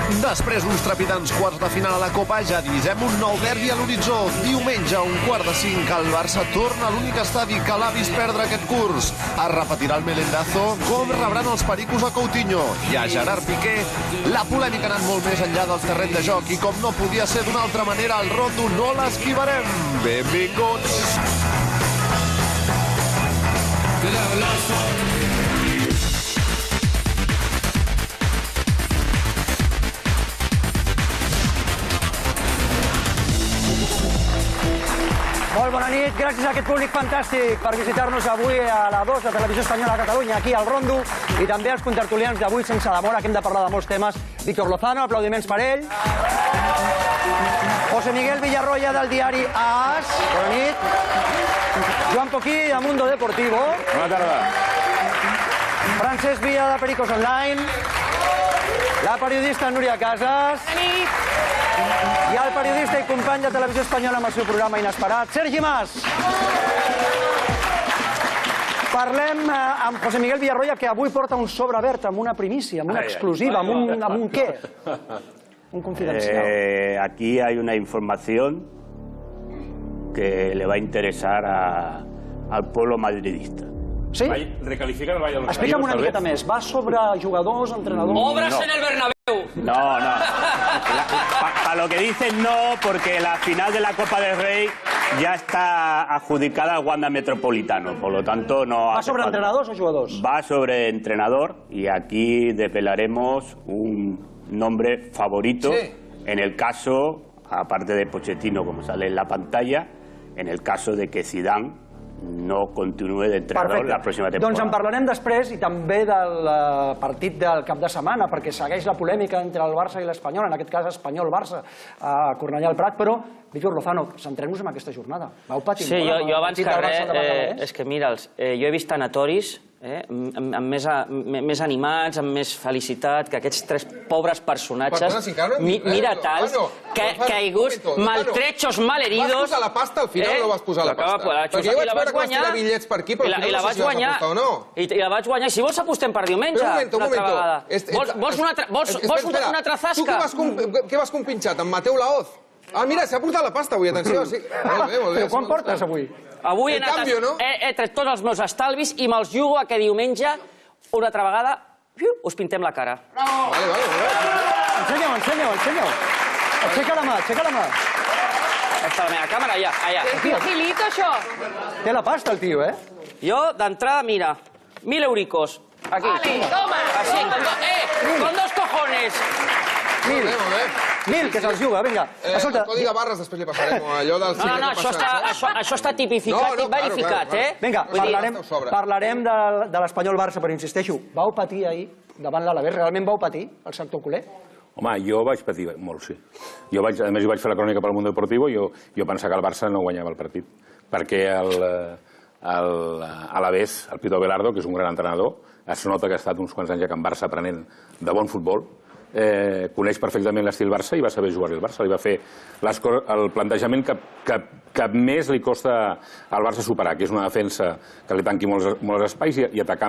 Després d'uns trepidants quarts de final a la Copa, ja divisem un nou derbi a l'horitzó. Diumenge, a 1:45, el Barça torna a l'únic estadi que l'ha vist perdre aquest curs. Es repetirà el Melendazo, com rebran els pericos a Coutinho i a Gerard Piqué. La polèmica ha anat molt més enllà del terreny de joc i, com no podia ser d'una altra manera, el rondo no l'esquivarem. Benvinguts! Molt bona nit, gràcies a aquest públic fantàstic per visitar-nos avui a la 2 de Televisió Espanyola a Catalunya, aquí al Rondo, i també als contertulians d'avui sense demora, que hem de parlar de molts temes. Víctor Lozano, aplaudiments per ell. José Miguel Villarroya, del diari AS. Bona nit. Joan Poquí, de Mundo Deportivo. Bona tarda. Francesc Villa, de Pericos Online. La periodista Núria Casas. Bona nit. I el periodista i company de Televisió Espanyola amb el seu programa Inesperat, Sergi Mas. Parlem amb José Miguel Villarroya, que avui porta un sobre verd amb una primícia, amb una exclusiva, amb un què? Un confidencial. Aquí hay una información que le va a interesar al pueblo madridista. Sí? Recalifica el Valladolid. Explica'm una miqueta més. Va sobre jugadors, entrenadors... Obras en el Bernabéu. No. Para lo que dicen no, porque la final de la Copa del Rey ya está adjudicada al Wanda Metropolitano, por lo tanto no... ¿Va sobre entrenadors o jugadors? Va sobre entrenador y aquí desvelaremos un nombre favorito en el caso, aparte de Pochettino como sale en la pantalla, en el caso de que Zidane no continue d'entrenador la pròxima temporada. Doncs en parlarem després i també del partit del cap de setmana, perquè segueix la polèmica entre el Barça i l'Espanyol, en aquest cas Espanyol-Barça, a Cornellà al Prat, però, Víctor Lozano, centrem-nos en aquesta jornada. Vau patir molt. Sí, jo abans que res, és que mira, jo he vist tanatoris més animats, amb més felicitat, que aquests tres pobres personatges miratalls, caiguts, maltrechos, malheridos... Vas posar la pasta al final o no vas posar la pasta? Perquè jo vaig veure que vas tirar bitllets per aquí, però al final no sé si vas apostar o no. I la vaig guanyar. Si vols apostem per diumenge, una altra vegada. Vols una altra zasca? Tu què vas compinxat? Amb Mateu Laoz? Ah, mira, s'ha portat la pasta avui, atenció. Molt bé. Però quan portes avui? Avui he tret tots els meus estalvis i me'ls jugo a que diumenge, una altra vegada, us pintem la cara. Bravo! Ensenya-ho. Aixeca la mà. Està la meva càmera, allà. Que agilito, això. Té la pasta, el tio, Jo, d'entrada, mira, 1.000 euricos. Aquí. Vale, toma. Así, con dos cojones. 1.000, que se'ls juga, vinga. El codi de barres després li passarem allò del... No, això està tipificat i verificat, Vinga, parlarem de l'Espanyol-Barça, però insisteixo, vau patir ahir davant l'Alavés? Realment vau patir el sector culer? Home, jo vaig patir molt, sí. A més, jo vaig fer la crònica pel Mundo Deportivo i jo pensava que el Barça no guanyava el partit, perquè l'Alavés, el Pito Abelardo, que és un gran entrenador, es nota que ha estat uns quants anys a Can Barça aprenent de bon futbol, coneix perfectament l'estil Barça i va saber jugar-hi al Barça. Li va fer el plantejament que més li costa al Barça superar, que és una defensa que li tanqui molts espais i atacar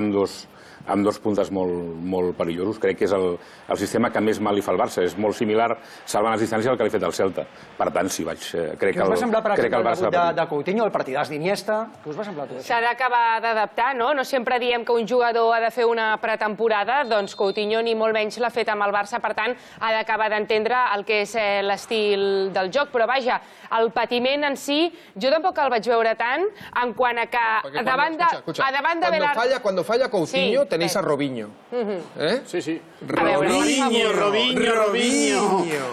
amb dos puntes molt perillosos. Crec que és el sistema que més mal li fa al Barça. És molt similar, salvant les distàncies, al que li ha fet el Celta. Per tant, sí, crec que el Barça... Què us va semblar, per exemple, el debut de Coutinho, el partidàs d'Iniesta? Què us va semblar tot això? S'ha d'acabar d'adaptar, no? No sempre diem que un jugador ha de fer una pretemporada, doncs Coutinho ni molt menys l'ha fet amb el Barça, per tant, ha d'acabar d'entendre el que és l'estil del joc. Però vaja, el patiment en si, jo tampoc el vaig veure tant, en quant a que a davant de Velarde... Cuando falla Coutinho, tenéis a Robinho. Sí. Robinho.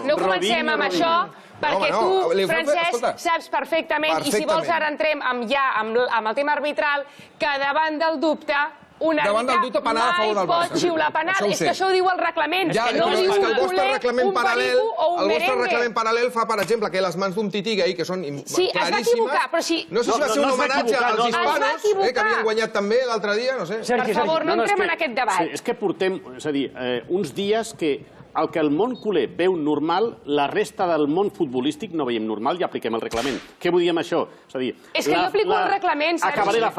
No comencem amb això, perquè tu, Francesc, saps perfectament, i si vols ara entrem amb el tema arbitral, que davant del dubte un àrbitre mai pot xiular penal. És que això ho diu el reglament. Ja, no és diu que el un vostre reglament perico o un merengue. El vostre reglament paral·lel fa, per exemple, que les mans d'un Titi-Gay, que són claríssimes... Sí, es va equivocar, però si... No sé si va ser un homenatge als hispanos, que havien guanyat també l'altre dia, no sé. Per favor, no entrem en aquest debat. És que portem, és a dir, uns dies que el que el món culer veu normal, la resta del món futbolístic no veiem normal i apliquem el reglament. Què vull dir amb això? És que jo aplico el reglament, Sergi. Acabaré la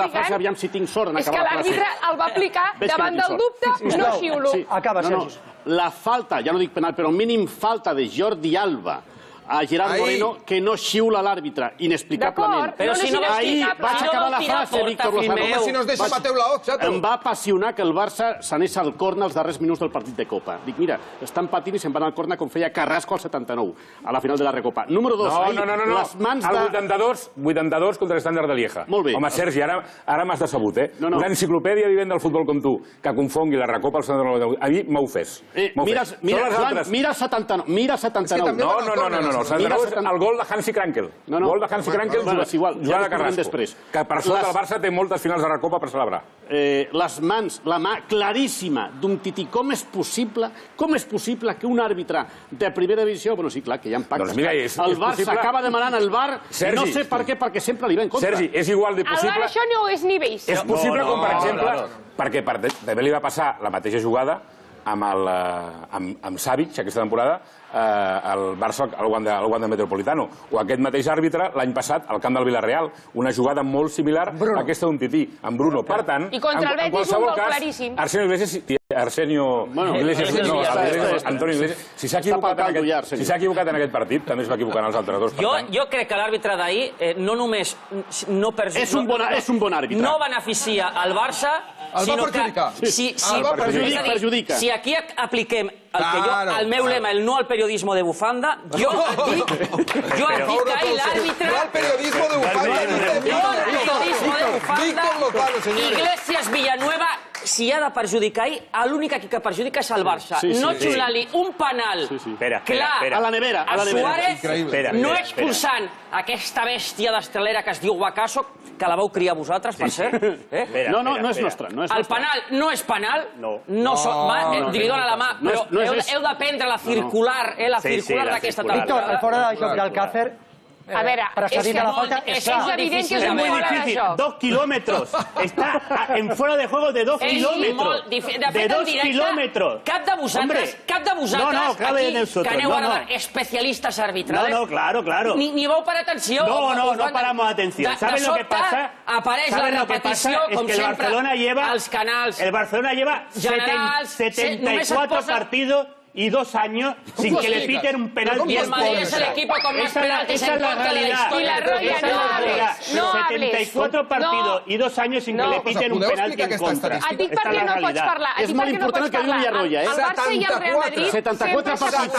frase, aviam si tinc sort en acabar la frase. És que l'àrbitre el va aplicar davant del dubte, no xiulo. Acaba, Sergi. La falta, ja no dic penal, però mínim falta de Jordi Alba a Gerard Moreno que no xiula l'àrbitre, inexplicablement. Però si no ahir vaig acabar la frase, Víctor Lozano. Home, si no es deixa Mateu Laoz, xato. Em va apassionar que el Barça s'anés al córner als darrers minuts del partit de Copa. Dic, mira, estan patint i se'n van al córner com feia Carrasco al 79, a la final de la Recopa. Número 2, les mans de... El 82 contra l'Estàndard de Lieja. Molt bé. Home, Sergi, ara m'has decebut, eh? Una enciclopèdia vivent del futbol com tu, que confongui la Recopa al 79, a mi m'ha ofès. Mira 79. No, el gol de Hansi Krankel. El gol de Hansi Krankel jugada de Carrasco. Que per sort el Barça té moltes finals de Recopa per celebrar. Les mans, la mà claríssima d'un Tití. Com és possible que un àrbitre de primera divisió... Bueno, sí, clar, que hi ha pactes. El Barça acaba demanant el VAR, no sé per què, perquè sempre li va en contra. Sergi, és igual de possible... El VAR això no és nivells. És possible com, per exemple, perquè també li va passar la mateixa jugada amb Savic aquesta temporada al Barça al Wanda Metropolitano, o aquest mateix àrbitre l'any passat al camp del Villarreal, una jugada molt similar a aquesta d'un Tití, amb Bruno. Per tant, i contra el Betis un gol claríssim. Antonio Iglesias, si s'ha equivocat en aquest partit, també es va equivocar en els altres dos. Jo crec que l'àrbitre d'ahir no només no és un bon àrbitre, no beneficia el Barça, sinó que perjudica. Si aquí apliquem el meu lema, el no al periodismo de bufanda, jo dic que ahir l'àrbitre... No al periodismo de bufanda. Iglesias Villanueva, si ha de perjudicar ahir, l'únic que perjudica és el Barça. No xular-li un penal clar a la nevera a Suárez, no expulsant aquesta bèstia d'estrelera que es diu Guacaso, que la vau criar vosaltres, per cert. No és nostra. El penal no és penal, li dona la mà, però heu d'aprendre la circular d'aquesta temporada. Víctor, el fora de joc d'Alcácer... A veure, és evident que és un fora de joc. 2 kilómetros. Está en fuera de juego de 2 kilómetros. De 2 kilómetros. Cap de vosaltres, aquí, que aneu a dar especialistas arbitrales. No, claro. Ni vau parar atenció. No paramos atención. ¿Sabes lo que pasa? Apareix la repetició, com sempre, als canals. El Barcelona lleva 74 partidos y 2 años sin que le piten un penalti. Y el Madrid es el equipo con más penaltis en contra de la historia. Y la Roya, no hables. 74 partidos y 2 años sin que le piten un penalti en contra. Et dic per què no pots parlar. És molt important el que diu Villarroya. El Barça i el Real Madrid 74 partits,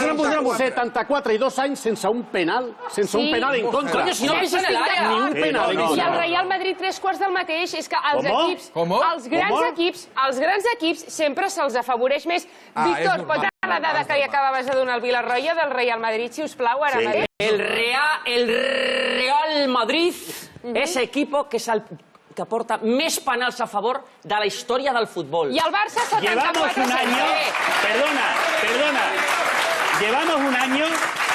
74 i 2 anys sense un penal en contra. Coño, si no pisen a l'àrea. Ni un penal en I contra. el Real Madrid 3/4 del mateix. És que els grans equips sempre se'ls afavoreix més. Víctor, pots la dada que li acabaves de donar al Villarroya del Real Madrid, si us plau, ara mateix? El Real Madrid és equipo que porta més penals a favor de la història del futbol. I el Barça 74. Llevamos un año, perdona, llevamos un año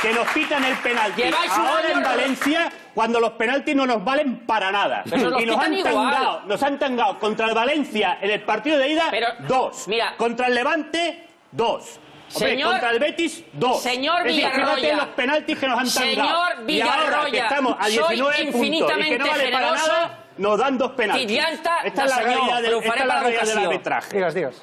que nos pitan el penalti. Ahora en Valencia, cuando los penaltis no nos valen para nada. Y nos han tangado contra el Valencia en el partido de ida 2. Contra el Levante, 2. Contra el Betis, 2. Señor Villarroya. Fíjate los penaltis que nos han tangado. Señor Villarroya. Y ahora que estamos a 19 puntos y que no vale para nada, nos dan 2 penaltis. Esta es la realidad del arbitraje. Digues.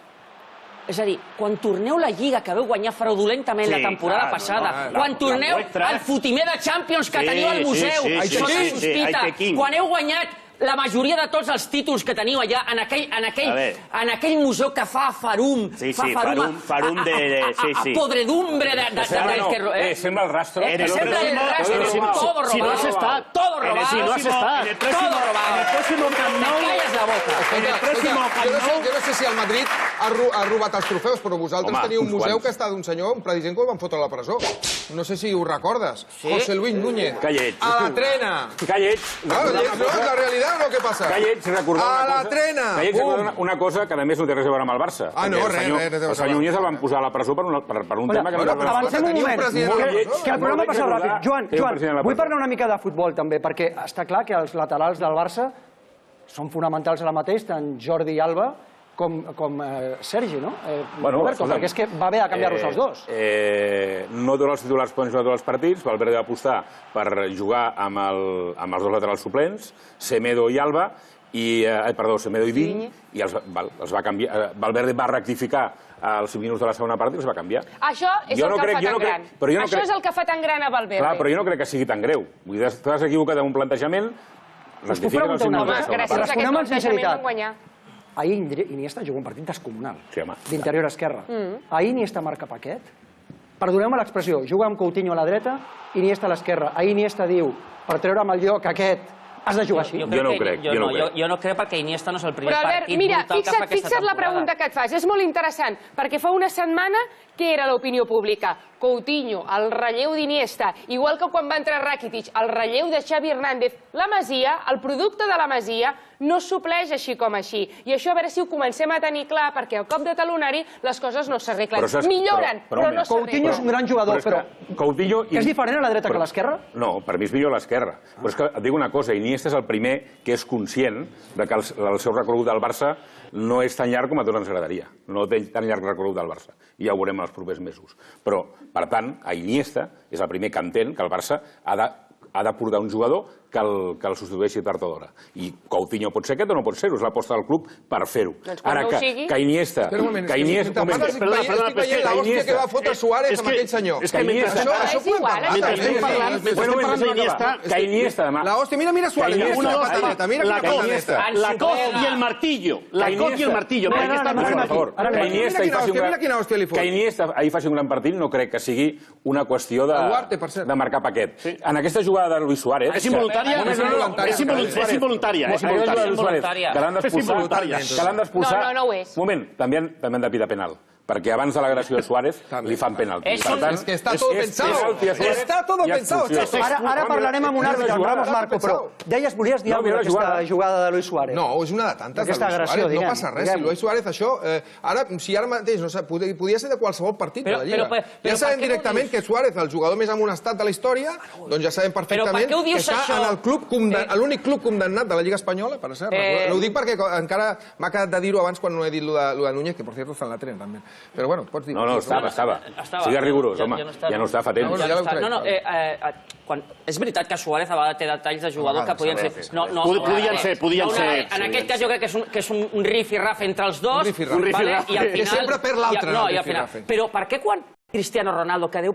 És a dir, quan torneu la Lliga que veu guanyar fraudulentament la temporada passada, quan torneu al fotimer de Champions que teniu al museu, sota sospita, quan heu guanyat la majoria de tots els títols que teniu allà en aquell museu que fa farum a podredumbre de... Sembla el rastro. Sembla el rastro. Todo robado. Si no has estat. Todo robado. En el próximo Camp Nou... Te calles la boca. Jo no sé si el Madrid ha robat els trofeus, però vosaltres teniu un museu que està d'un senyor, un president que el van fotre a la presó. No sé si ho recordes. José Luis Núñez. Que lleig. A la trena. Que lleig. No, és la realitat o què passa? Que lleig recordar una cosa que a més no té res a veure amb el Barça. No, res. El senyor Núñez el van posar a la presó per un tema que no té res. Avancem un moment, que el programa passa ràpid. Joan, vull parlar una mica de futbol també, perquè està clar que els laterals del Barça són fonamentals ara mateix, tant Jordi Alba com Sergi, no? Roberto, perquè és que va haver de canviar-los els dos. No tots els titulars poden jugar tots els partits. Valverde va apostar per jugar amb els dos laterals suplents, Semedo i Alba, Semedo i Digne, i els va canviar. Valverde va rectificar als 5 minuts de la segona part i els va canviar. Això és el que fa tan gran. Això és el que fa tan gran a Valverde. Clar, però jo no crec que sigui tan greu. T'has equivocat en un plantejament, rectifica els 5 minuts de la segona part. Gràcies a aquest plantejament vam guanyar. Ahir Iniesta juga un partit descomunal, d'interior esquerra. Ahir Iniesta marca Paquet. Perdoneu-me l'expressió, juga amb Coutinho a la dreta, Iniesta a l'esquerra. Ahir Iniesta diu, per treure'm el lloc aquest, has de jugar així. Jo no crec perquè Iniesta no és el primer partit brutal que fa aquesta temporada. Fixa't la pregunta que et fas, és molt interessant, perquè fa una setmana què era l'opinió pública? Coutinho, el relleu d'Iniesta, igual que quan va entrar Rakitic, el relleu de Xavi Hernández. La Masia, el producte de la Masia, no supleix així com així. I això a veure si ho comencem a tenir clar, perquè al cop de talonari les coses no s'arreglen. Milloren, però no s'arreglen. Coutinho és un gran jugador, però és diferent a la dreta que a l'esquerra? No, per mi és millor a l'esquerra. Però és que et dic una cosa, Iniesta és el primer que és conscient que el seu recorregut del Barça no és tan llarg com a tots ens agradaria. No té tan llarg recorregut del Barça. I ja ho veurem en els propers mesos. Però, per tant, a Iniesta és el primer que entén que el Barça ha de portar un jugador que el substitueixi tard o d'hora. I Coutinho pot ser aquest o no pot ser-ho. És l'aposta del club per fer-ho. Ara, que Iniesta... Espera un moment, estic veient l'hòstia que va fotre Suárez amb aquell senyor. Això podem parlar. Que Iniesta demà... L'hòstia, mira Suárez. La cos i el martillo. La cos i el martillo. Que Iniesta ahir faci un gran partit no crec que sigui una qüestió de marcar Paquet. En aquesta jugada de Luis Suárez... És involuntària. Que l'han d'expulsar. No ho és. Un moment, també han de pitar penal. Perquè abans de l'agressió de Suárez li fan penalti. És que està tot pensado. Està tot pensado. Ara parlarem amb un àrbitre, amb Ramos Marco, però volies dir alguna cosa d'aquesta jugada de Luis Suárez? No, és una de tantes de Luis Suárez. No passa res. Si Luis Suárez, això... Si ara mateix, podia ser de qualsevol partit de la Lliga. Ja sabem directament que Suárez, el jugador més amonestat de la història, doncs ja sabem perfectament que està en el club, l'únic club condemnat de la Lliga Espanyola, per cert. Ho dic perquè encara m'ha quedat de dir-ho abans quan no he dit lo de Núñez, que per cert està en la tren, també. Però bueno, pots dir... No, estava. Sigue rigorós, home. Ja no està fa temps. És veritat que Suárez a vegades té detalls de jugador que podien ser... Podien ser. En aquest cas jo crec que és un rifirraf entre els dos. Un rifiraf. Que sempre perd l'altre. Però per què quan Cristiano Ronaldo, que no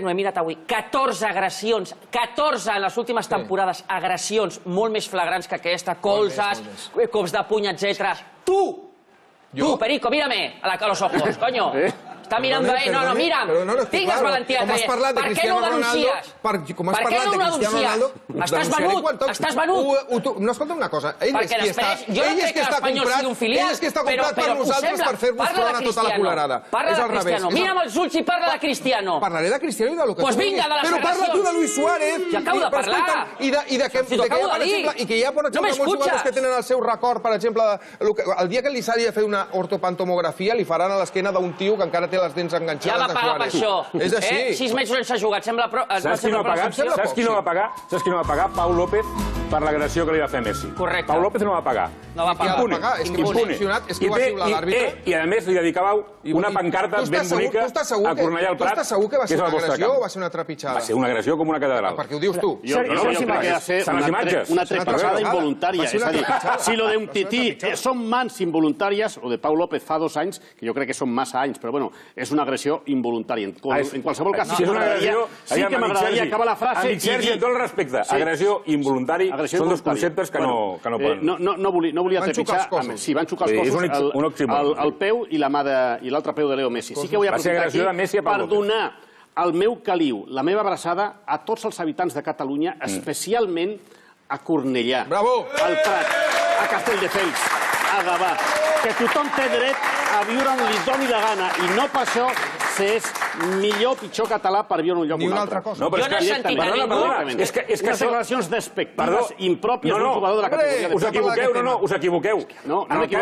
he mirat avui, 14 agressions, 14 en les últimes temporades, agressions molt més flagrants que aquesta, colzes, cops de puny, etc. Tu, Perico, mírame a los ojos, coño. Está mirando ahí, no, mírame. Tingues valentia de traer. Per què no ho denuncies? Per què no ho denuncies? Estàs venut. No, escolta una cosa. Ell és que està comprat per nosaltres per fer-vos front a tota la colerada. Parla de Cristiano. Mira'm els ulls i parla de Cristiano. Parlaré de Cristiano i de lo que tu vulguis. Però parla tu de Luis Suárez. Ja acabo de parlar. I que hi ha, per exemple, molts jugadors que tenen el seu record, per exemple, el dia que li s'hagi de fer una ortopantomografia li faran a l'esquena d'un tio que encara té les dents enganxades. Ja va pagar per això. És així. 6 mesos sense jugar. Saps qui no va pagar? Pau López per l'agressió que li va fer Messi. Correcte. Pau López no va pagar. No va pagar. Impune. És que ho va xiular l'àrbitre. I a més li dedicàveu una pancarta ben bonica a Cornellà al Prat. Tu estàs segur que va ser una agressió o va ser una trepitjada? Va ser una agressió com una catedral. Per què ho dius tu? Jo crec que va ser una trepitjada involuntària. És a dir, si lo de un tití són mans involuntàries, o de Pau López fa 2 anys, que jo crec que són massa anys, però bueno, és una agressió involuntària. En qualsevol cas, si és una agressió, sí que m'agradaria acabar la frase... Amic Sergi, amb tot el respecte, agressió i involuntari són dos conceptes que no poden... No volia trepitjar... Sí, van xocar els cossos, el peu i l'altre peu de Leo Messi. Sí que vull aprofitar aquí per donar el meu caliu, la meva abraçada a tots els habitants de Catalunya, especialment a Cornellà, al Prat, a Castelldefels, a Gavà, que tothom té dret a viure on li doni la gana i no per això si és millor o pitjor català per viure en un lloc o un altre. cosa. Jo no he sentit a ningú. Unes declaracions despectives impròpies d'un jugador de la categoria. Us equivoqueu, us equivoqueu. No qui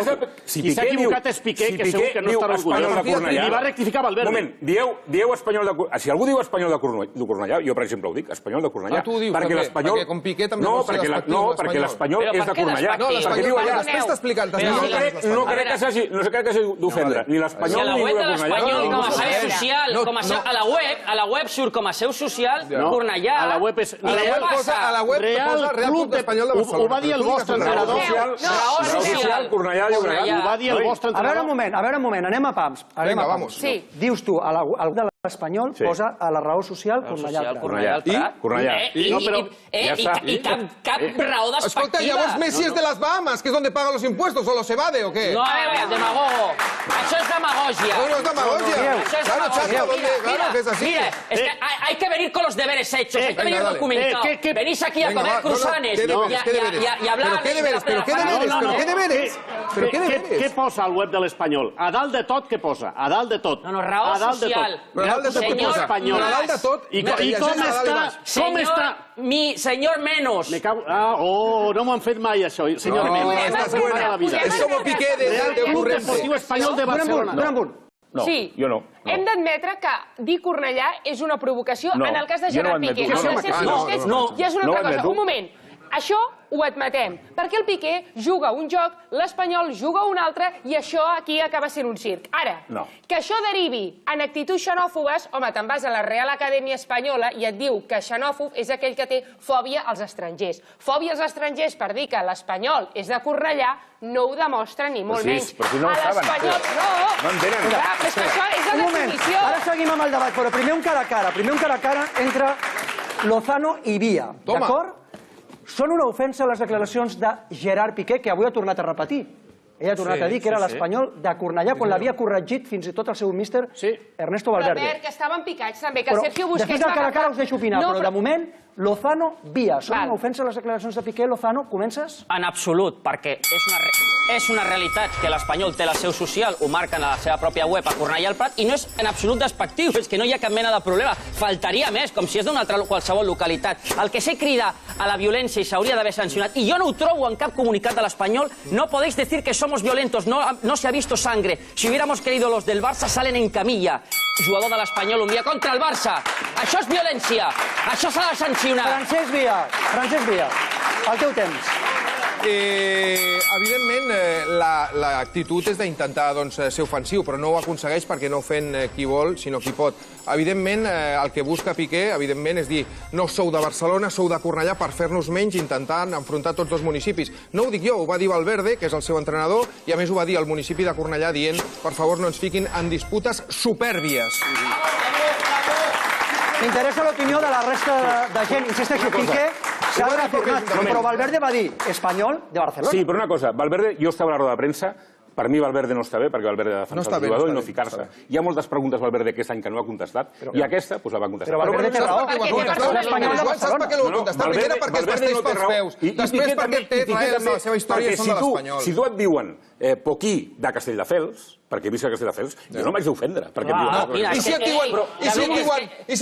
s'ha equivocat és Piqué, que segur que no estarà orgullós. I va rectificar Valverde. Un moment, dieu espanyol de Cornellà. Si algú diu espanyol de Cornellà, jo per exemple ho dic, espanyol de Cornellà. Tu ho dius, perquè com Piqué també no, vol ser despectiu. No, perquè l'espanyol és de Cornellà. Després t'explicaré. No crec que s'hagi d'ofendre ni l'espanyol ni el de Cornellà. l'Espanyol com a seu social, a la web surt com a seu social Cornellà. A la web és Real Club d'Espanyol de Barcelona. Ho va dir el vostre entrenador. Raó social, Cornellà Llobregat. Ho va dir el vostre entrenador. A veure un moment, anem a pams. Dius tu, al web de l'Espanyol posa a la raó social Cornellà. I cap raó d'espectiva. Escolta, llavors Messi és de les Bahamas, que és donde paga los impuestos, o los evade, o què? No, demagogo. Això és demagògia. No és demagògia. Claro que es así. Mire, es que hay que venir con los deberes hechos, hay que venir documentado. Venís aquí a comer cruzanes y hablar... ¿Pero qué deberes? Què posa al web de l'Espanyol? A dalt de tot, què posa? A dalt de tot. No, raó social. Senyor Espanyol. A dalt de tot. I com està? Senyor Menos. No m'ho han fet mai, això. Senyor Menos. És com Piqué de Club Deportiu Espanyol de Barcelona. No, jo no. Hem d'admetre que dir Cornellà és una provocació en el cas de Gerard Piqué. I és una altra cosa. Un moment. Això ho admetem, perquè el Piqué juga un joc, l'Espanyol juga un altre, i això aquí acaba sent un circ. Ara, que això derivi en actituds xenòfobes, home, te'n vas a la Real Acadèmia Espanyola i et diu que xenòfob és aquell que té fòbia als estrangers. Fòbia als estrangers per dir que l'Espanyol és de Cornellà no ho demostra ni molt menys. Però si no ho saben. No entenen. És que això és la definició. Ara seguim amb el debat, però primer un cara a cara entre Lozano i Villa, d'acord? Són una ofensa les declaracions de Gerard Piqué, que avui ha tornat a repetir. Ell ha tornat a dir que era l'Espanyol de Cornellà, quan l'havia corregit fins i tot el seu míster Ernesto Valverde. Però, que estaven picats també, que Sergio Busquets... Després del cara a cara us deixo opinar, però de moment, Lozano, Villa. Són una ofensa les declaracions de Piqué? Lozano, comences? En absolut, perquè és una realitat que l'Espanyol té la seu social, ho marquen a la seva pròpia web a Cornellà al Prat, i no és en absolut despectiu, és que no hi ha cap mena de problema. Faltaria més, com si és d'una altra qualsevol localitat. El que sé crida a la violència i s'hauria d'haver sancionat, i jo no ho trobo en cap comunicat de l'Espanyol, no podéis decir que somos violentos, no se ha visto sangre. Si hubiéramos querido los del Barça salen en camilla. Jugador de l'Espanyol un dia contra el Barça. Això és violència. Això s'ha de sancionar. Francesc Villa, el teu temps. Evidentment, l'actitud és d'intentar ser ofensiu, però no ho aconsegueix perquè no fent qui vol, sinó qui pot. Evidentment, el que busca Piqué, evidentment, és dir no sou de Barcelona, sou de Cornellà, per fer-nos menys, intentant enfrontar tots dos municipis. No ho dic jo, ho va dir Valverde, que és el seu entrenador, i a més ho va dir el municipi de Cornellà dient per favor no ens fiquin en disputes supèrbies. M'interessa l'opinió de la resta de gent. Insisteixo, Piqué s'ha retornat, però Valverde va dir Espanyol de Barcelona. Sí, però una cosa, Valverde, jo estava a la roda de premsa, per mi Valverde no està bé, perquè Valverde ha defensat el jugador i no ficar-se. Hi ha moltes preguntes Valverde aquest any que no ha contestat, i aquesta la va contestar. Però Valverde té raó. Saps per què no ho ha contestat? Primer perquè es vesteix pels peus, després perquè té la seva història són de l'Espanyol. Si tu et diuen Poquí de Castelldefels, perquè he vist a Castelldefels, jo no m'haig d'ofendre. I si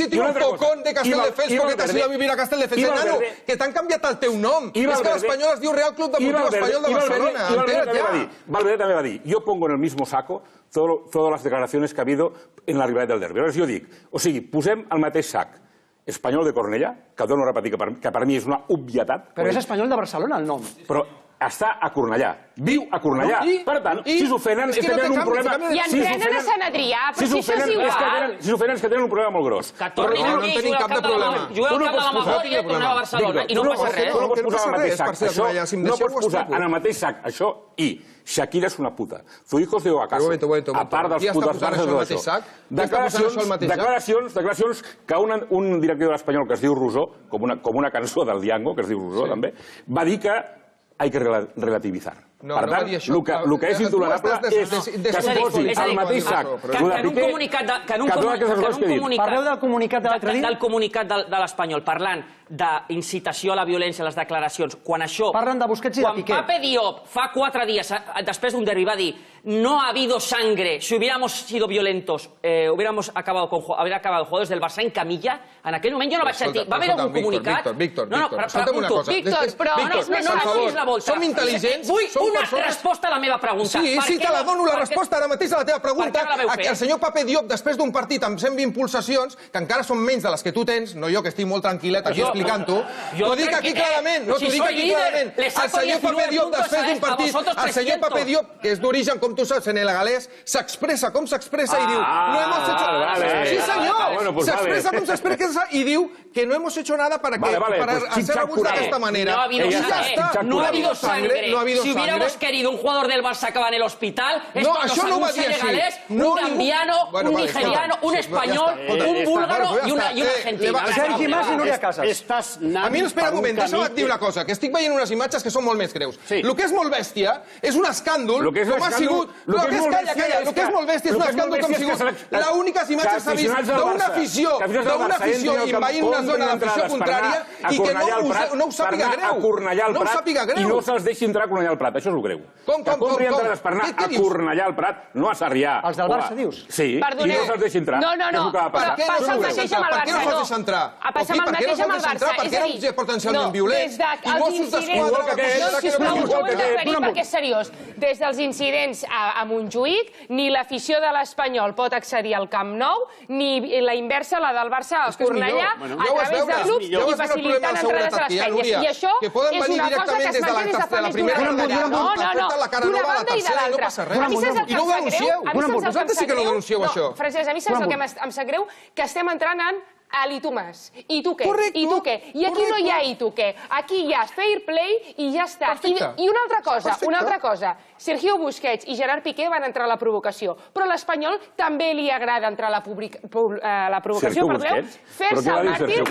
et diuen Pocón de Castelldefels perquè t'has ido a vivir a Castelldefels, enano, que t'han canviat el teu nom. És que l'Espanyol es diu Real Club Deportiu Espanyol de Barcelona. Entera't ja. Valverde també va dir, yo pongo en el mismo saco todas las declaraciones que ha habido en la rivalidad del derbi. Aleshores jo dic, o sigui, posem al mateix sac Espanyol de Cornellà, que torno a repetir que per mi és una obvietat. Però és Espanyol de Barcelona el nom. Però està a Cornellà, viu a Cornellà. Per tant, si s'ofenen és que tenen un problema... I entrenen a Sant Adrià, però si això és igual. Si s'ofenen és que tenen un problema molt gros. Que tornin aquí, jugueu al camp de la Memòria i torneu a Barcelona, i no passa res. Tu no pots posar al mateix sac això, no pots posar en el mateix sac això i Shakira és una puta. Tu hijos de Oacaso, a part dels putos bars de tot això. Declaracions que un directiu de l'Espanyol que es diu Rosó, com una cançó del Diango, que es diu Rosó també, va dir que hay que relativizar. Per tant, el que és intolerable és que es posi al mateix sac. Que en un comunicat Parleu del comunicat de l'altre dia? Del comunicat de l'Espanyol, parlant d'incitació a la violència a les declaracions, quan això... Parlen de Busquets i de Piqué. Quan Pape Diop fa 4 dies, després d'un derbi, va dir no ha habido sangre, si hubiéramos sido violentos, hubiéramos acabado jugadores del Barça en camilla, en aquell moment jo no vaig sentir... Va haver algun comunicat? Víctor, escolta'm una cosa. Víctor, però no donis la volta. Som intel·ligents, Vull una resposta a la meva pregunta. Sí, te la dono la resposta ara mateix a la teva pregunta. El senyor Pape Diop, després d'un partit amb 120 pulsacions, que encara són menys de les que tu tens, no jo que estic molt tranquil·let aquí explicant-ho, t'ho dic aquí clarament, el senyor Pape Diop, després d'un partit, el senyor Pape Diop, que és d'origen, com tu saps, senegalès, s'expressa com s'expressa i diu no hemos hecho... Sí, senyor, s'expressa com s'expressa i diu que no hemos hecho nada para ser rebuts d'aquesta manera. No ha habido sangre. Si hubiéramos querido un jugador del Barça que va en el hospital, es cuando un senegalés, un gambiano, un nigeriano, un español, un búlgaro y un argentino. Sergi Mas i Núria Casas. A mi, espera un moment, deixa'm dir una cosa, que estic veient unes imatges que són molt més greus. El que és molt bèstia és un escàndol, com ha sigut... El que és molt bèstia és un escàndol com ha sigut l'úniques imatges s'ha vist d'una afició invadint una zona d'afició contrària i que no ho sàpiga greu. No ho sàpiga greu. I no se'ls deixi entrar a Cornellà al Prat, això és el greu. Com? Compri entrades per anar a Cornellà al Prat, no a Sarrià. Els del Barça, dius? Sí, i no se'ls deixi entrar. No, passa el mateix amb el Barça. Per què no se'ls deixa entrar? Passa el mateix amb el Barça. Perquè era un potencialment violent. I Mossos d'Esquadra... Sisplau, us ho hem d'aclarir perquè és seriós. Des dels incidents a Montjuïc, ni l'afició de l'Espanyol pot accedir al Camp Nou, ni la inversa, la del Barça a Cornellà, a través de clubs i facilitant entrades a les feines. I això és una cosa que es manté des de fa més d'una setmana. No, d'una banda i de l'altra. A mi saps el que em sap greu? Francesc, a mi saps el que em sap greu? Que estem entrant en i tu més, i tu què, i tu què. I aquí no hi ha i tu què. Aquí hi ha fair play i ja està. I una altra cosa. Sergio Busquets i Gerard Piqué van entrar a la provocació, però a l'Espanyol també li agrada entrar a la provocació, fer-se el màrtir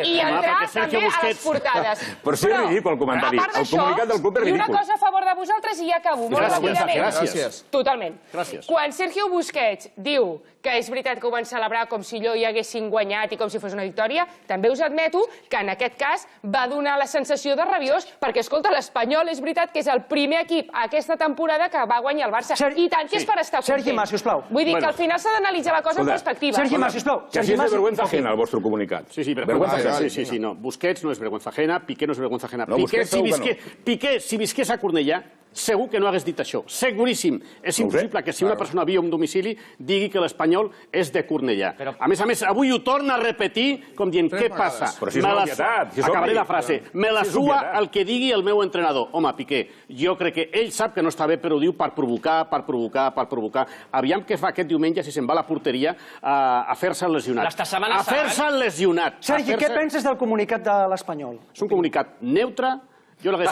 i entrar també a les portades. Però sí, és ridícul el comentari. El comunicat del club és ridícul. I una cosa a favor de vosaltres i ja acabo, molt ràpidament. Gràcies. Totalment. Quan Sergio Busquets diu que és veritat que ho van celebrar com si allò hi haguessin guanyat i com si fos una victòria, també us admeto que en aquest cas va donar la sensació de rabiós, perquè, escolta, l'Espanyol és veritat que és el primer equip aquesta temporada que va guanyar el Barça. I tant que és per estar content. Sergi Mas, sisplau. Vull dir que al final s'ha d'analitzar la cosa en perspectiva. Sergi Mas, sisplau. Que si és de vergüenza ajena el vostre comunicat. Sí, no. Busquets no és vergüenza ajena, Piqué no és vergüenza ajena. Piqué, si visqués a Cornellà, segur que no hagués dit això. Seguríssim. És impossible que si una persona viu a un domicili digui que l'Espanyol és de Cornellà. A més, avui ho torna a repetir com dient, què passa? Però si és una obvietat. Acabaré la frase. Me la sua el que digui el meu entrenador. Home, Piqué, jo crec que ell sap que no està bé, però ho diu per provocar. Aviam què fa aquest diumenge si se'n va a la porteria a fer-se lesionat. A fer-se lesionat. Sergi, què penses del comunicat de l'Espanyol? És un comunicat neutre. Jo l'hagués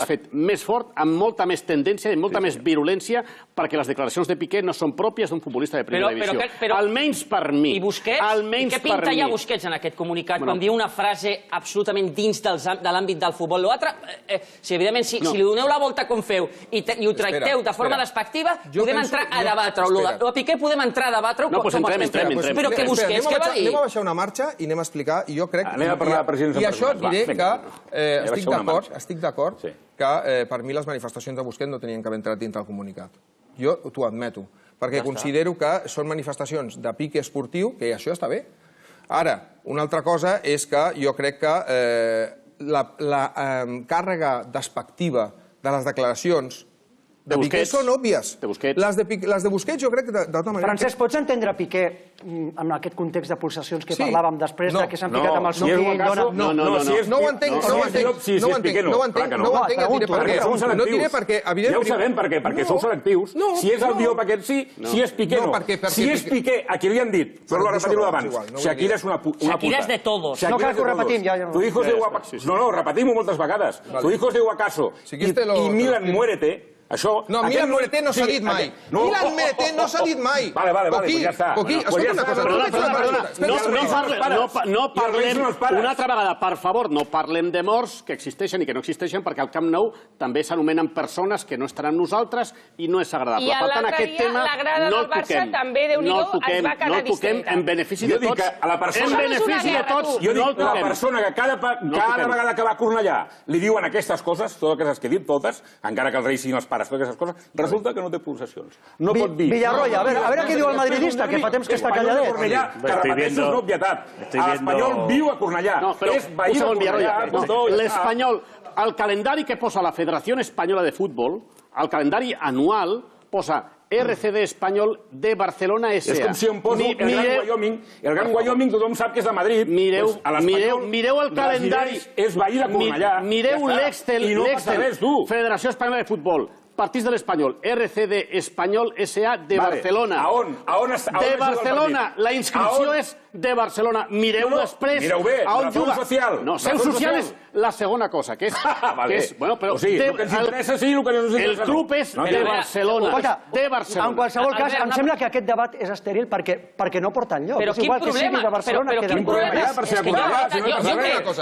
fet més fort, amb molta més tendència i molta més virulència, perquè les declaracions de Piqué no són pròpies d'un futbolista de primera divisió. Almenys per mi. I Busquets? Què pinta ja Busquets en aquest comunicat? Quan diu una frase absolutament dins de l'àmbit del futbol. L'altre, evidentment, si li doneu la volta com feu i ho tracteu de forma despectiva, podem entrar a debatre-ho. A Piqué podem entrar a debatre-ho com estem. Però que Busquets, què va dir? Anem a baixar una marxa i anem a explicar, i jo crec... Anem a parlar de presidents. I això diré que estic d'acord que per mi les manifestacions de Busquets no tenien que haver entrat dintre el comunicat. Jo t'ho admeto, perquè considero que són manifestacions de pic esportiu, que això està bé. Ara, una altra cosa és que jo crec que la càrrega despectiva de les declaracions de Piqué són òbvies. Les de Busquets jo crec que de tota manera... Francesc, pots entendre Piqué en aquest context de pulsacions que parlàvem després que s'han picat amb el Suki? No ho entenc, no diré per què. Ja ho sabem per què, perquè sou selectius. Si és el Diop aquest sí, si és Piqué no. Si és Piqué, a qui li han dit, torno a repetir-ho d'abans, Shakira és una puta. Shakira és de todos. No cal que ho repetim, ja. Tu hijo es de Guacaso. No, repetim-ho moltes vegades. Tu hijo es de Guacaso y Milan muérete. No, Milan Mereté no s'ha dit mai. Milan Mereté no s'ha dit mai. Vale, pues ja està. Escolta una cosa. No parlem, una altra vegada, per favor, no parlem de morts que existeixen i que no existeixen, perquè al Camp Nou també s'anomenen persones que no estan amb nosaltres i no és agradable. I l'altre dia la grada del Barça també, Déu-n'hi-do, es va quedar distreta. No el toquem en benefici de tots. Jo dic que a la persona... En benefici de tots, jo no el dic la toquem. persona que cada vegada que va a Cornellà li diuen aquestes coses, totes les que he dit, totes, encara que el rei siguin els pares, totes aquestes coses, resulta que no té pulsacions. No pot dir... Villarroya, a veure què diu el madridista, que fa temps que està calladet. Cornellà, que repeteixo és una obvietat. L'Espanyol viu a Cornellà. És veí de Cornellà. L'Espanyol, el calendari que posa la Federació Espanyola de Futbol, el calendari anual, posa RCD Espanyol de Barcelona S.A. És com si em poso el Gran Wyoming. El Gran Wyoming tothom sap que és de Madrid. Mireu el calendari. És veí de Cornellà. Mireu l'Excel, Federació Espanyola de Futbol. Partits de l'Espanyol, RCD Espanyol S.A. de Barcelona. A on? De Barcelona. La inscripció és de Barcelona. Mireu després mireu bé, on la seu juga. social. No, seu social és la segona cosa, que és... Bueno, però... O sigui, el que ens interessa sí, el que no ens interessa no. El club és de Barcelona. De Barcelona. En qualsevol cas, em sembla que aquest debat és estèril perquè no porta enlloc. Però quin problema? Però quin problema?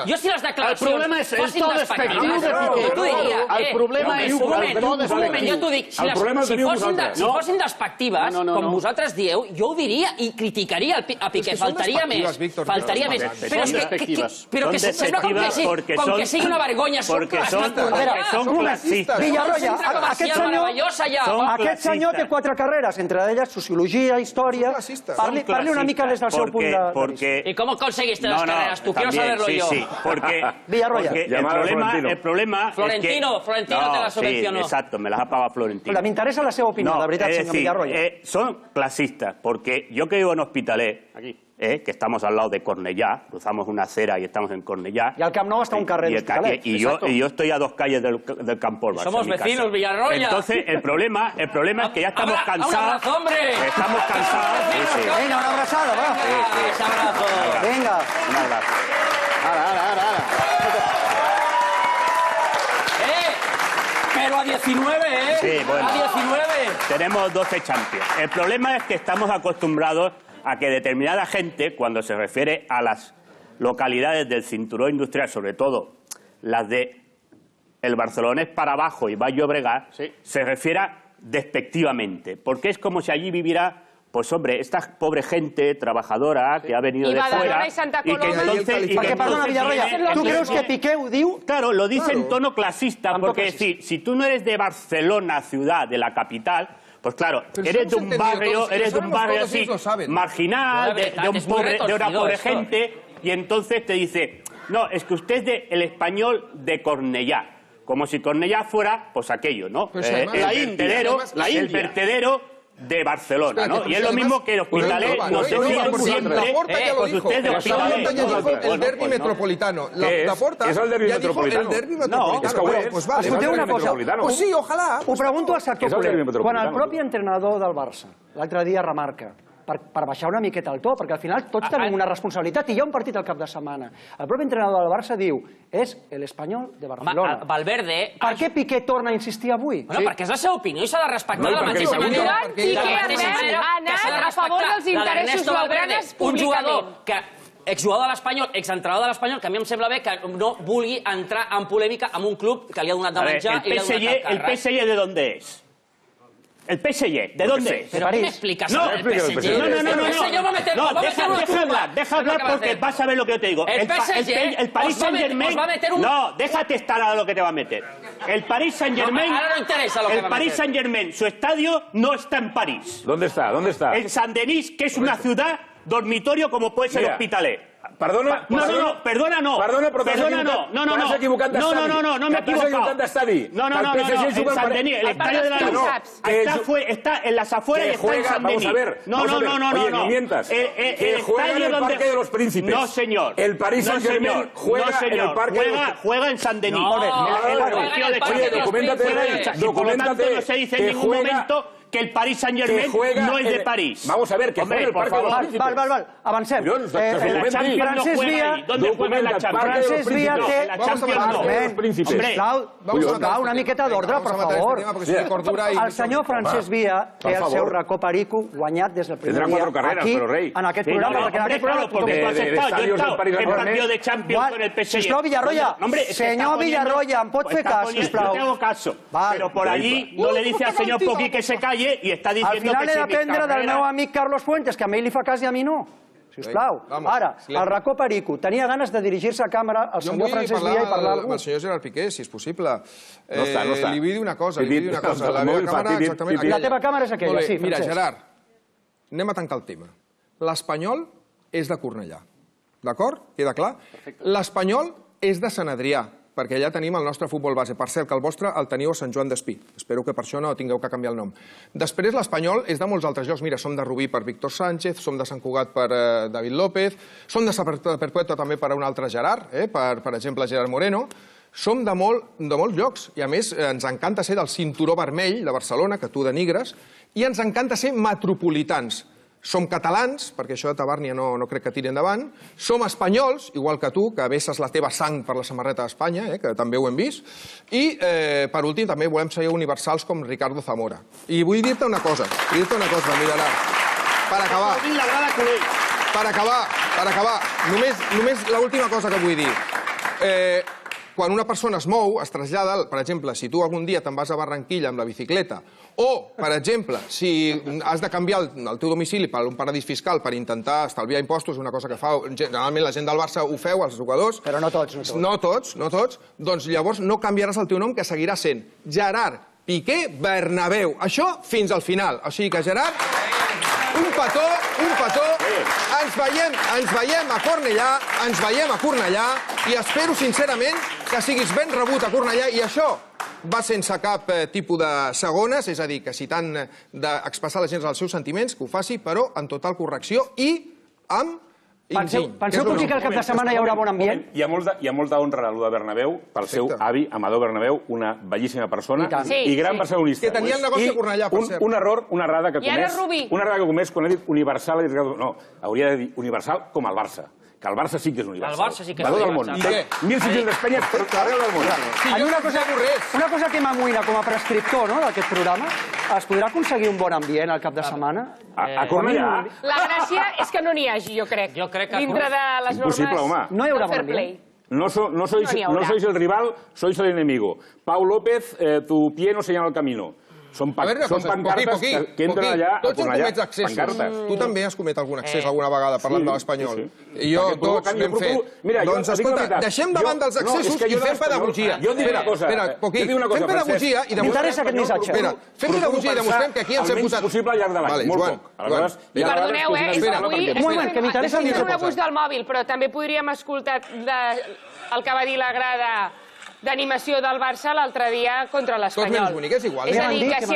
Jo si les declaracions fossin despectives... El problema és... Jo t'ho dic, si fossin despectives, com vosaltres dieu, jo ho diria i criticaria a Piqué, faltaria més. Però que sembla com que sigui una vergonya. Perquè són classistes. Villarroya, aquest senyor té 4 carreres, entre elles sociologia, història... Parli una mica des del seu punt de vista. ¿Y cómo conseguiste las carreras? Tú quiero saberlo yo. Sí, porque el problema Florentino te la subvencionó. Sí, exacto, me las ha pagado Florentino. Me interesa la seva opinió, de veritat, senyor Villarroya. Son clasistas, porque yo que vivo en Hospitalet, que estamos al lado de Cornellá, cruzamos una acera y estamos en Cornellá. Y al Camp Nou está un carrer de Hospitalet. Y yo estoy a 2 calles del Campo del Barça. Somos vecinos, Villarroya. Entonces, el problema es que ya estamos cansados. Estamos cansados. Venga, una abrazada, va. Venga. Un abrazo. Ara. Pero a 19, ¿eh? Sí, bueno. A 19. Tenemos 12 Champions. El problema es que estamos acostumbrados a que determinada gente, cuando se refiere a las localidades del cinturón industrial, sobre todo las de el Barcelonés para abajo y Valle Obregat, se refiera despectivamente, porque es como si allí viviera... Pues hombre, esta pobre gente trabajadora que ha venido de fuera y que entonces... Perquè, perdona, Villarroya, ¿tú crees que Piqué ho diu? Claro, lo dice en tono clasista, porque si tú no eres de Barcelona, ciudad, de la capital, pues claro, eres de un barrio así, marginal, de una pobre gente, y entonces te dice, no, es que usted es del Español de Cornellá. Como si Cornellá fuera, pues aquello, ¿no? El vertedero de Barcelona, ¿no? Y es lo mismo que el Hospitalet nos decían siempre, pues usted de Hospitalet. El derbi metropolitano. Laporta és el derbi metropolitano. No, és que ho és. Escolteu una cosa. Pues sí, ojalà. Ho pregunto al sector culer. Quan el propi entrenador del Barça l'altre dia remarca per baixar una miqueta el to, perquè al final tots tenim una responsabilitat i hi ha un partit al cap de setmana. El propi entrenador del Barça diu és l'Espanyol de Barcelona. Valverde... Per què Piqué torna a insistir avui? Bueno, perquè és la seva opinió i s'ha de respectar de la mateixa manera. Piqué ha anat a favor dels interessos blaugranes públicament. Un jugador que exjugador de l'Espanyol, exentrenador de l'Espanyol, que a mi em sembla bé que no vulgui entrar en polèmica amb un club que li ha donat de menjar i li ha donat el càrrec. ¿El PSG de dónde es? ¿El PSG? ¿De dónde es? ¿Pero qué me explicas? No, deja hablar porque vas a ver lo que yo te digo. El Paris Saint-Germain... No, déjate estar a lo que te va a meter. El Paris Saint-Germain, su estadio no está en París. ¿Dónde está? En Saint-Denis, que es una ciudad dormitorio como puede ser Hospitalet. Perdona? Perdona, no. Perdona, però t'has equivocat d'estadi. No me he equivocado. En Saint-Denis, el estadio de la Luz está en las afueras y está en Saint-Denis. Oye, no mientas. Que juega en el Parque de los Príncipes. No, señor. El Paris Saint-Germain juega en el Parque de los Príncipes. Juega en Saint-Denis. Oye, documentate Y por lo tanto no se dice en ningún momento que el Paris Saint-Germain no es de París. Vamos a ver, que juega el Parque de los Príncipes. Val, avancem. Francesc Villa, ¿dónde juega la Champions? Francesc Villa té... La Champions no. Sisplau, una miqueta d'ordre, per favor. El senyor Francesc Villa té el seu racó perico guanyat des del primer dia aquí, en aquest programa, perquè en aquest programa... El partido de Champions con el PSG. Sisplau, Villarroya, senyor Villarroya, em pot fer cas, sisplau? No tengo caso, pero por allí no le dice al señor Poqui que se calle y está diciendo que si al final he d'aprendre del meu amic Carlos Fuentes, que a ell li fa cas i a mi no. Sisplau. Ara, el racó perico. Tenia ganes de dirigir-se a càmera al senyor Francesc Villa i parlar amb el senyor Gerard Piqué, si és possible. No està. Li vull dir una cosa, La teva càmera és aquella, sí, Mira, Francesc. Gerard, anem a tancar el tema. L'Espanyol és de Cornellà. D'acord? Queda clar? L'Espanyol és de Sant Adrià, perquè allà tenim el nostre futbol base. Per cert, que el vostre el teniu a Sant Joan d'Espí. Espero que per això no tingueu que canviar el nom. Després, l'Espanyol és de molts altres llocs. Mira, som de Rubí per Víctor Sánchez, som de Sant Cugat per David López, som de Perpètua també per un altre Gerard, per exemple, Gerard Moreno. Som de molts llocs i, a més, ens encanta ser del cinturó vermell de Barcelona, que tu denigres, i ens encanta ser metropolitans. Som catalans, perquè això de Tabàrnia no crec que tiri endavant. Som espanyols, igual que tu, que vesses la teva sang per la samarreta d'Espanya, que també ho hem vist. I, per últim, també volem ser universals com Ricardo Zamora. I vull dir-te una cosa, Miguel, per acabar, només l'última cosa que vull dir. Quan una persona es mou, es trasllada, per exemple, si tu algun dia te'n vas a Barranquilla amb la bicicleta, o, per exemple, si has de canviar el teu domicili per un paradís fiscal per intentar estalviar impostos, una cosa que fa, generalment la gent del Barça ho feu, els jugadors... Però no tots. No tots, doncs llavors no canviaràs el teu nom, que seguirà sent Gerard Piqué Bernabéu. Això fins al final. O sigui que, Gerard, un petó, ens veiem a Cornellà, i espero sincerament que siguis ben rebut a Cornellà, i això va sense cap tipus de segones, és a dir, que si t'han d'expressar la gent els seus sentiments, que ho faci, però en total correcció i amb Penseu potser que el cap de setmana hi haurà bon ambient? Hi ha molta honra a l'U de Bernabéu pel seu avi, Amador Bernabéu, una bellíssima persona i gran barcelonista. Que tenia el negoci a Cornellà, per cert. Un error, una errada que comès quan ha dit universal, no, hauria de dir universal com el Barça. Que el Barça sí que és universal. El Barça sí que és universal. Té 1.600 penyes per arreu del món. Una cosa que m'amoïna com a prescriptor d'aquest programa, es podrà aconseguir un bon ambient al cap de setmana? A Cornellà? La gràcia és que no n'hi hagi, jo crec. Dintre de les normes no hi haurà fair play. No sois el rival, sois el enemigo. Pau López, tu pie no señala el camino. Són pancartes que entren allà a Cornellà. Tu també has comès algun excés alguna vegada parlant de l'Espanyol. I jo, tots ben fet. Doncs, escolta, deixem davant dels excessos i fem pedagogia. Jo et dic una cosa. Fem pedagogia i demostrem... Fem pedagogia i demostrem que aquí ens hem posat... El menys possible al llarg de l'any, molt poc. Perdoneu, és que avui... Un moment, que m'interessa el un abús del mòbil, però també podríem escoltar el que va dir la grada d'animació del Barça l'altre dia contra l'Espanyol. Tots menys bonic, és igual. És a dir, que si...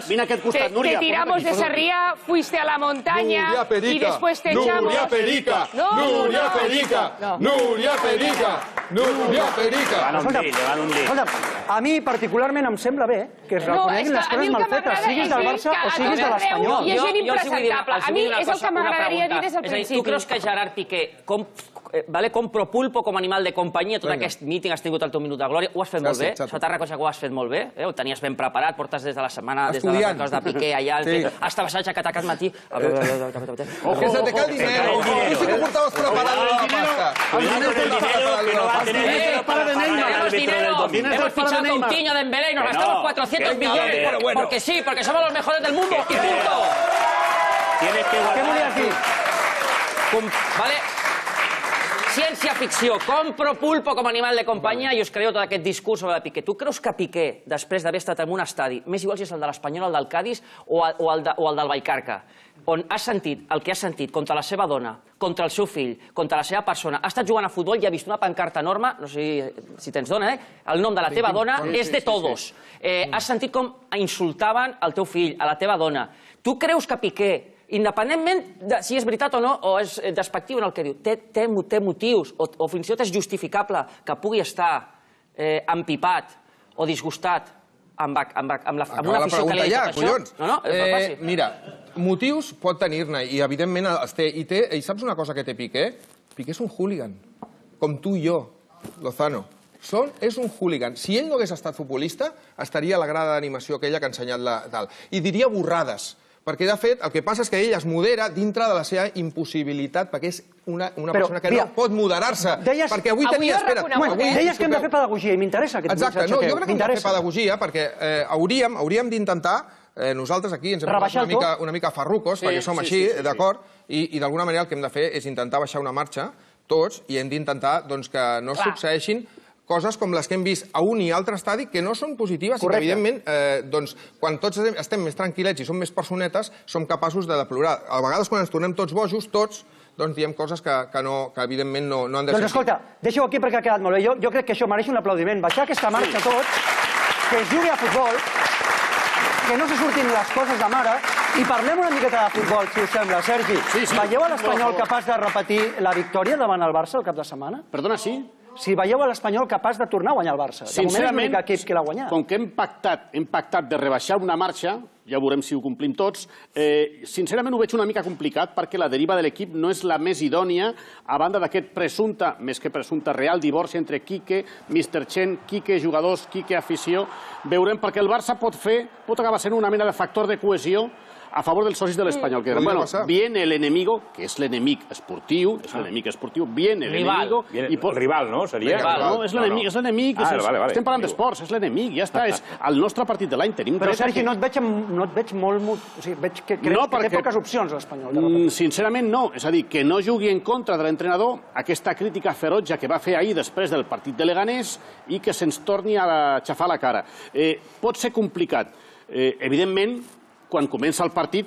Vine a aquest costat, Núria. Te tiramos de Sarriá, fuiste a la montaña y después te echamos... Núria Perica! Núria Perica! Núria Perica! Núria Perica! Escolta, a mi particularment em sembla bé que es reconeguin les coses mal fetes, siguis del Barça o siguis de l'Espanyol. Hi ha gent impresentable. A mi és el que m'agradaria dir des del principi. És a dir, tu creus que Gerard Piqué, com propulpo, com animal de companyia, tot aquest míting has tingut el teu minut de glòria, ho has fet molt bé, se t'ha reconegut que ho has fet molt bé, ho tenies ben preparat, portes des de la setmana, des de les coses de Piqué, allà, hasta l'assaig que aquest matí... Que se te cae el dinero, tu sí que portaves preparat la pasta. Tenemos dinero, hemos fichado a Coutinho, Dembélé y nos gastamos 400 millones, porque sí, porque somos los mejores del mundo, y punto. Què volia dir? Vale? Ciència-ficció, compro pulpo com a animal de companyia i us creieu tot aquest discurs sobre Piqué. Tu creus que Piqué, després d'haver estat en un estadi, més igual si és el de l'Espanyol, el del Cádiz o el del Vallcarca, on ha sentit el que ha sentit contra la seva dona, contra el seu fill, contra la seva persona, ha estat jugant a futbol i ha vist una pancarta enorme, no sé si tens dona, el nom de la teva dona és de todos. Has sentit com insultaven el teu fill, a la teva dona. Tu creus que Piqué, independentment de si és veritat o no, o és despectiu en el que diu, té motius, o fins i tot és justificable que pugui estar empipat o disgustat amb una afició que li ha dit això. No, no, és fàcil. Mira, motius pot tenir-ne, i evidentment els té. I saps una cosa que té Piqué? Piqué és un hooligan, com tu i jo, Lozano. És un hooligan. Si ell no hagués estat futbolista, estaria a la grada d'animació aquella que ha ensenyat la tal. I diria borrades, perquè de fet el que passa és que ell es modera dintre de la seva impossibilitat, perquè és una persona que no pot moderar-se. Perquè avui tenia... Deies que hem de fer pedagogia, i m'interessa aquest missatge. Exacte, jo crec que hem de fer pedagogia, perquè hauríem d'intentar, nosaltres aquí ens hem posat una mica farrucos, perquè som així, d'acord, i d'alguna manera el que hem de fer és intentar baixar una marxa, tots, i hem d'intentar que no succeeixin coses com les que hem vist a un i altre estadi que no són positives i que, evidentment, quan tots estem més tranquil·lets i som més personetes, som capaços de deplorar. A vegades, quan ens tornem tots bojos, tots, doncs diem coses que evidentment no han de ser. Doncs escolta, deixeu aquí perquè ha quedat molt bé. Jo crec que això mereix un aplaudiment. Baixar aquesta marxa tots, que es jugui a futbol, que no se surtin les coses de mare, i parlem una miqueta de futbol, si us sembla. Sergi, veieu l'Espanyol capaç de repetir la victòria davant el Barça el cap de setmana? Perdona, sí? Si veieu l'Espanyol capaç de tornar a guanyar el Barça. De moment és l'únic equip que l'ha guanyat. Com que hem pactat de rebaixar una marxa, ja veurem si ho complim tots, sincerament ho veig una mica complicat perquè la deriva de l'equip no és la més idònia a banda d'aquest presumpte, més que presumpte, real divorci entre Quique, Mr. Chen, Quique jugadors, Quique afició. Veurem perquè el Barça pot acabar sent una mena de factor de cohesió a favor dels socis de l'Espanyol. Bueno, viene el enemigo, que és l'enemic esportiu, viene el enemigo... El rival, no? Seria? No, és l'enemic, estem parlant d'esports, és l'enemic, ja està, és el nostre partit de l'any. Però, Sergi, no et veig molt... O sigui, veig que crec que té poques opcions l'Espanyol. Sincerament, no. És a dir, que no jugui en contra de l'entrenador, aquesta crítica ferotge que va fer ahir després del partit de Leganés i que se'ns torni a xafar la cara. Pot ser complicat. Evidentment, quan comença el partit,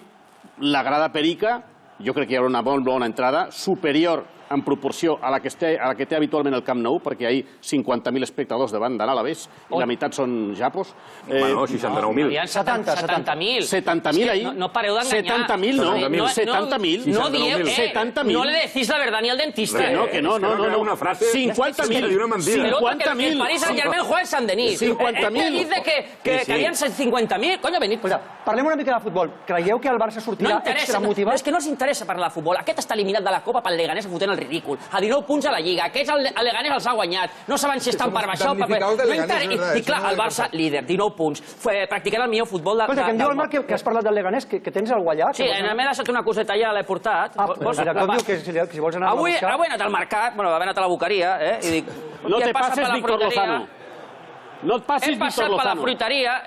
la grada perica, jo crec que hi haurà una molt bona entrada, superior en proporció a la que té habitualment el Camp Nou, perquè hi ha 50.000 espectadors davant de l'Alavés, i la meitat són japos. Bueno, 69.000. Hi ha 70.000. 70.000 ahir. No pareu d'enganyar. 70.000, no. 70.000. No dieu, no le decís la verdad ni al dentista. Que no. 50.000. 50.000. El Paris Saint-Germain juega en Saint-Denis. 50.000. Dice que havien 50.000. Coño, venid. Parlem una mica de futbol. Creieu que el Barça sortirà extramotivat? És que no els interessa parlar de futbol. Aquest està eliminat de la Copa pel Leganés fotent el ridícul. A 19 punts a la Lliga. Aquests el Leganés els ha guanyat. No saben si estan per baixar o per... I clar, el Barça líder, 19 punts. Practicant el millor futbol de... Escolta, que em diu el Marc que has parlat del Leganés, que tens el guanyat. Sí, m'he deixat una coseta allà, l'he portat. Mira, com diu que si vols anar a buscar... Avui he anat al mercat, bueno, he anat a la boqueria, i dic... No te passes, Víctor Lozano. No et passis, Víctor Lozano. He passat per la fruiteria,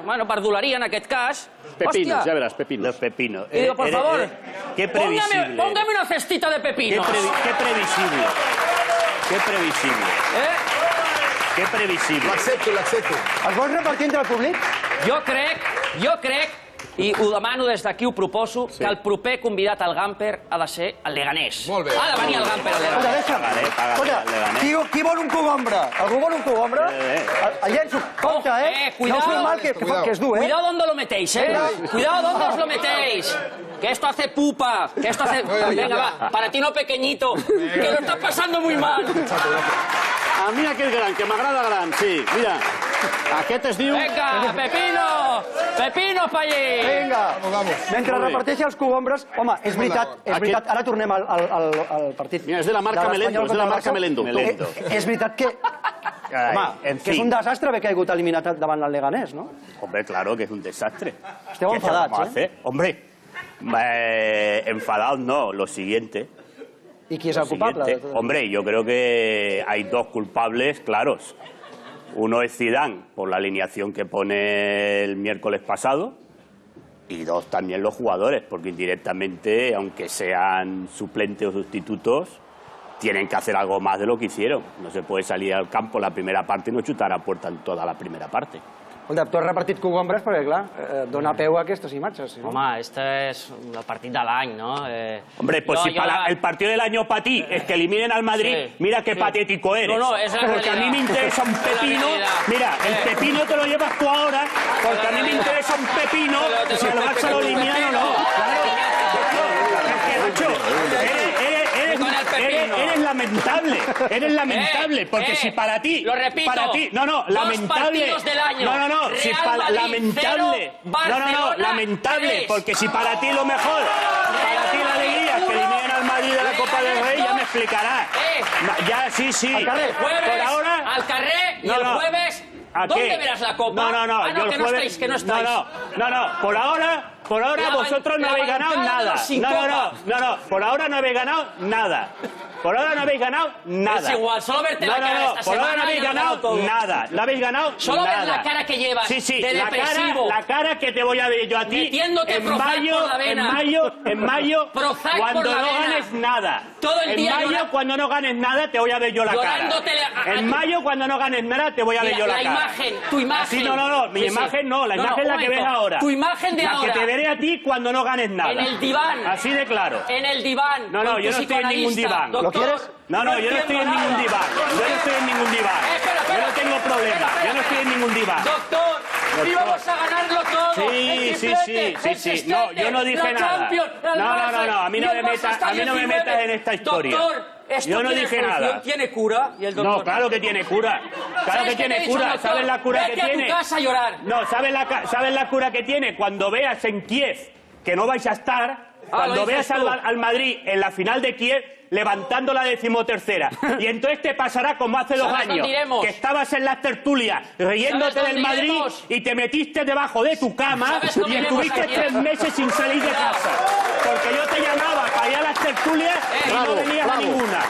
bueno, per doleria en aquest cas. Pepinos, ya verás, pepinos. Los pepinos. Y digo, por favor, qué previsible. Póngame una cestita de pepinos. Qué previsible. Qué previsible. Qué previsible. L'accepto. Els vols repartir entre el públic? Jo crec, i ho demano des d'aquí, ho proposo, que el proper convidat al Gamper ha de ser el Leganés. Molt bé. Ha de venir el Gamper al Leganés. Escolta, qui vol un cogombre? Algú vol un cogombre? El llenço, compte, No us feu mal que és dur, Cuidado donde lo metéis, Cuidado donde os lo metéis. Que esto hace pupa. Que esto hace... Venga, va, para ti no pequeñito, que lo estás pasando muy mal. A mi aquest gran, que m'agrada gran, sí. Mira, aquest es diu... Venga, Pepino! Pepino pa allí! Vinga, mentre reparteixi els cogombres... Home, és veritat, ara tornem al partit. Mira, és de la marca Melendo, És veritat que... Home, que és un desastre haver caigut eliminat davant el Leganés, ¿no? Hombre, claro que es un desastre. Esteu enfadats, Hombre, enfadados no, lo siguiente... ¿Y quién es el culpable? Hombre, yo creo que hay dos culpables claros. Uno es Zidane, por la alineación que pone el miércoles pasado, y dos también los jugadores, porque indirectamente, aunque sean suplentes o sustitutos, tienen que hacer algo más de lo que hicieron. No se puede salir al campo la primera parte y no chutar a puerta en toda la primera parte. Escolta, tu has repartit cogombres perquè, clar, dona peu a aquestes imatges. Home, este es el partit de l'any, ¿no? Hombre, pues si el partido del año para ti es que eliminen al Madrid, mira qué patético eres. No, es la realidad. Porque a mí me interesa un pepino. Mira, el pepino te lo llevas tú ahora, porque a mí me interesa un pepino si el Barça lo eliminan o no. Claro, macho, eres lamentable, eres lamentable, porque si para ti... Lo repito, lamentable... 2 partidos del año. Lamentable, porque si para ti lo mejor, para ti la alegría es que eliminen al Madrid de la Copa del Rey, ya me explicarás. Ya, sí. Por ahora... Al carrer y el jueves... ¿Dónde verás la Copa? No, yo el jueves... que no estáis. No, por ahora vosotros no habéis ganado nada. No, por ahora no habéis ganado nada. Por ahora no habéis ganado nada. Es igual, solo verte la cara esta semana. Por ahora no habéis ganado nada. No habéis ganado nada. Solo ver la cara que llevas. Sí, de depresivo. la cara que te voy a ver yo a ti. Metiéndote Prozac por la vena. En mayo, cuando no ganes nada. Todo el día en mayo, cuando no ganes nada, te voy a ver yo la cara. En mayo, cuando no ganes nada, te voy a ver yo la cara. Tu imagen. No, mi imagen no, la imagen es la que ves ahora. Tu imagen de ahora. La que te veré a ti cuando no ganes nada. En el diván. Así de claro. En el diván. No, yo no estoy en ningún diván. ¿Lo quieres? No, yo no estoy en ningún diván. Yo no tengo problema. Yo no estoy en ningún diván. Doctor, íbamos a ganarlo todo. Sí. No, yo no dije nada. No, a mí no me metas en esta historia. Yo no dije nada. ¿Tiene cura? Y el doctor... No, claro que tiene cura. Claro que tiene cura. ¿Sabes la cura que tiene? Vete a tu casa a llorar. No, ¿sabes la cura que tiene? Cuando veas en Kiev que no vais a estar, cuando veas al Madrid en la final de Kiev levantando la 13ª. Y entonces te pasará como hace 2 años, que estabas en las tertulias riéndote del Madrid y te metiste debajo de tu cama y estuviste 3 meses sin salir de casa. Porque yo te llamaba para ir a las tertulias y no venías a ninguna.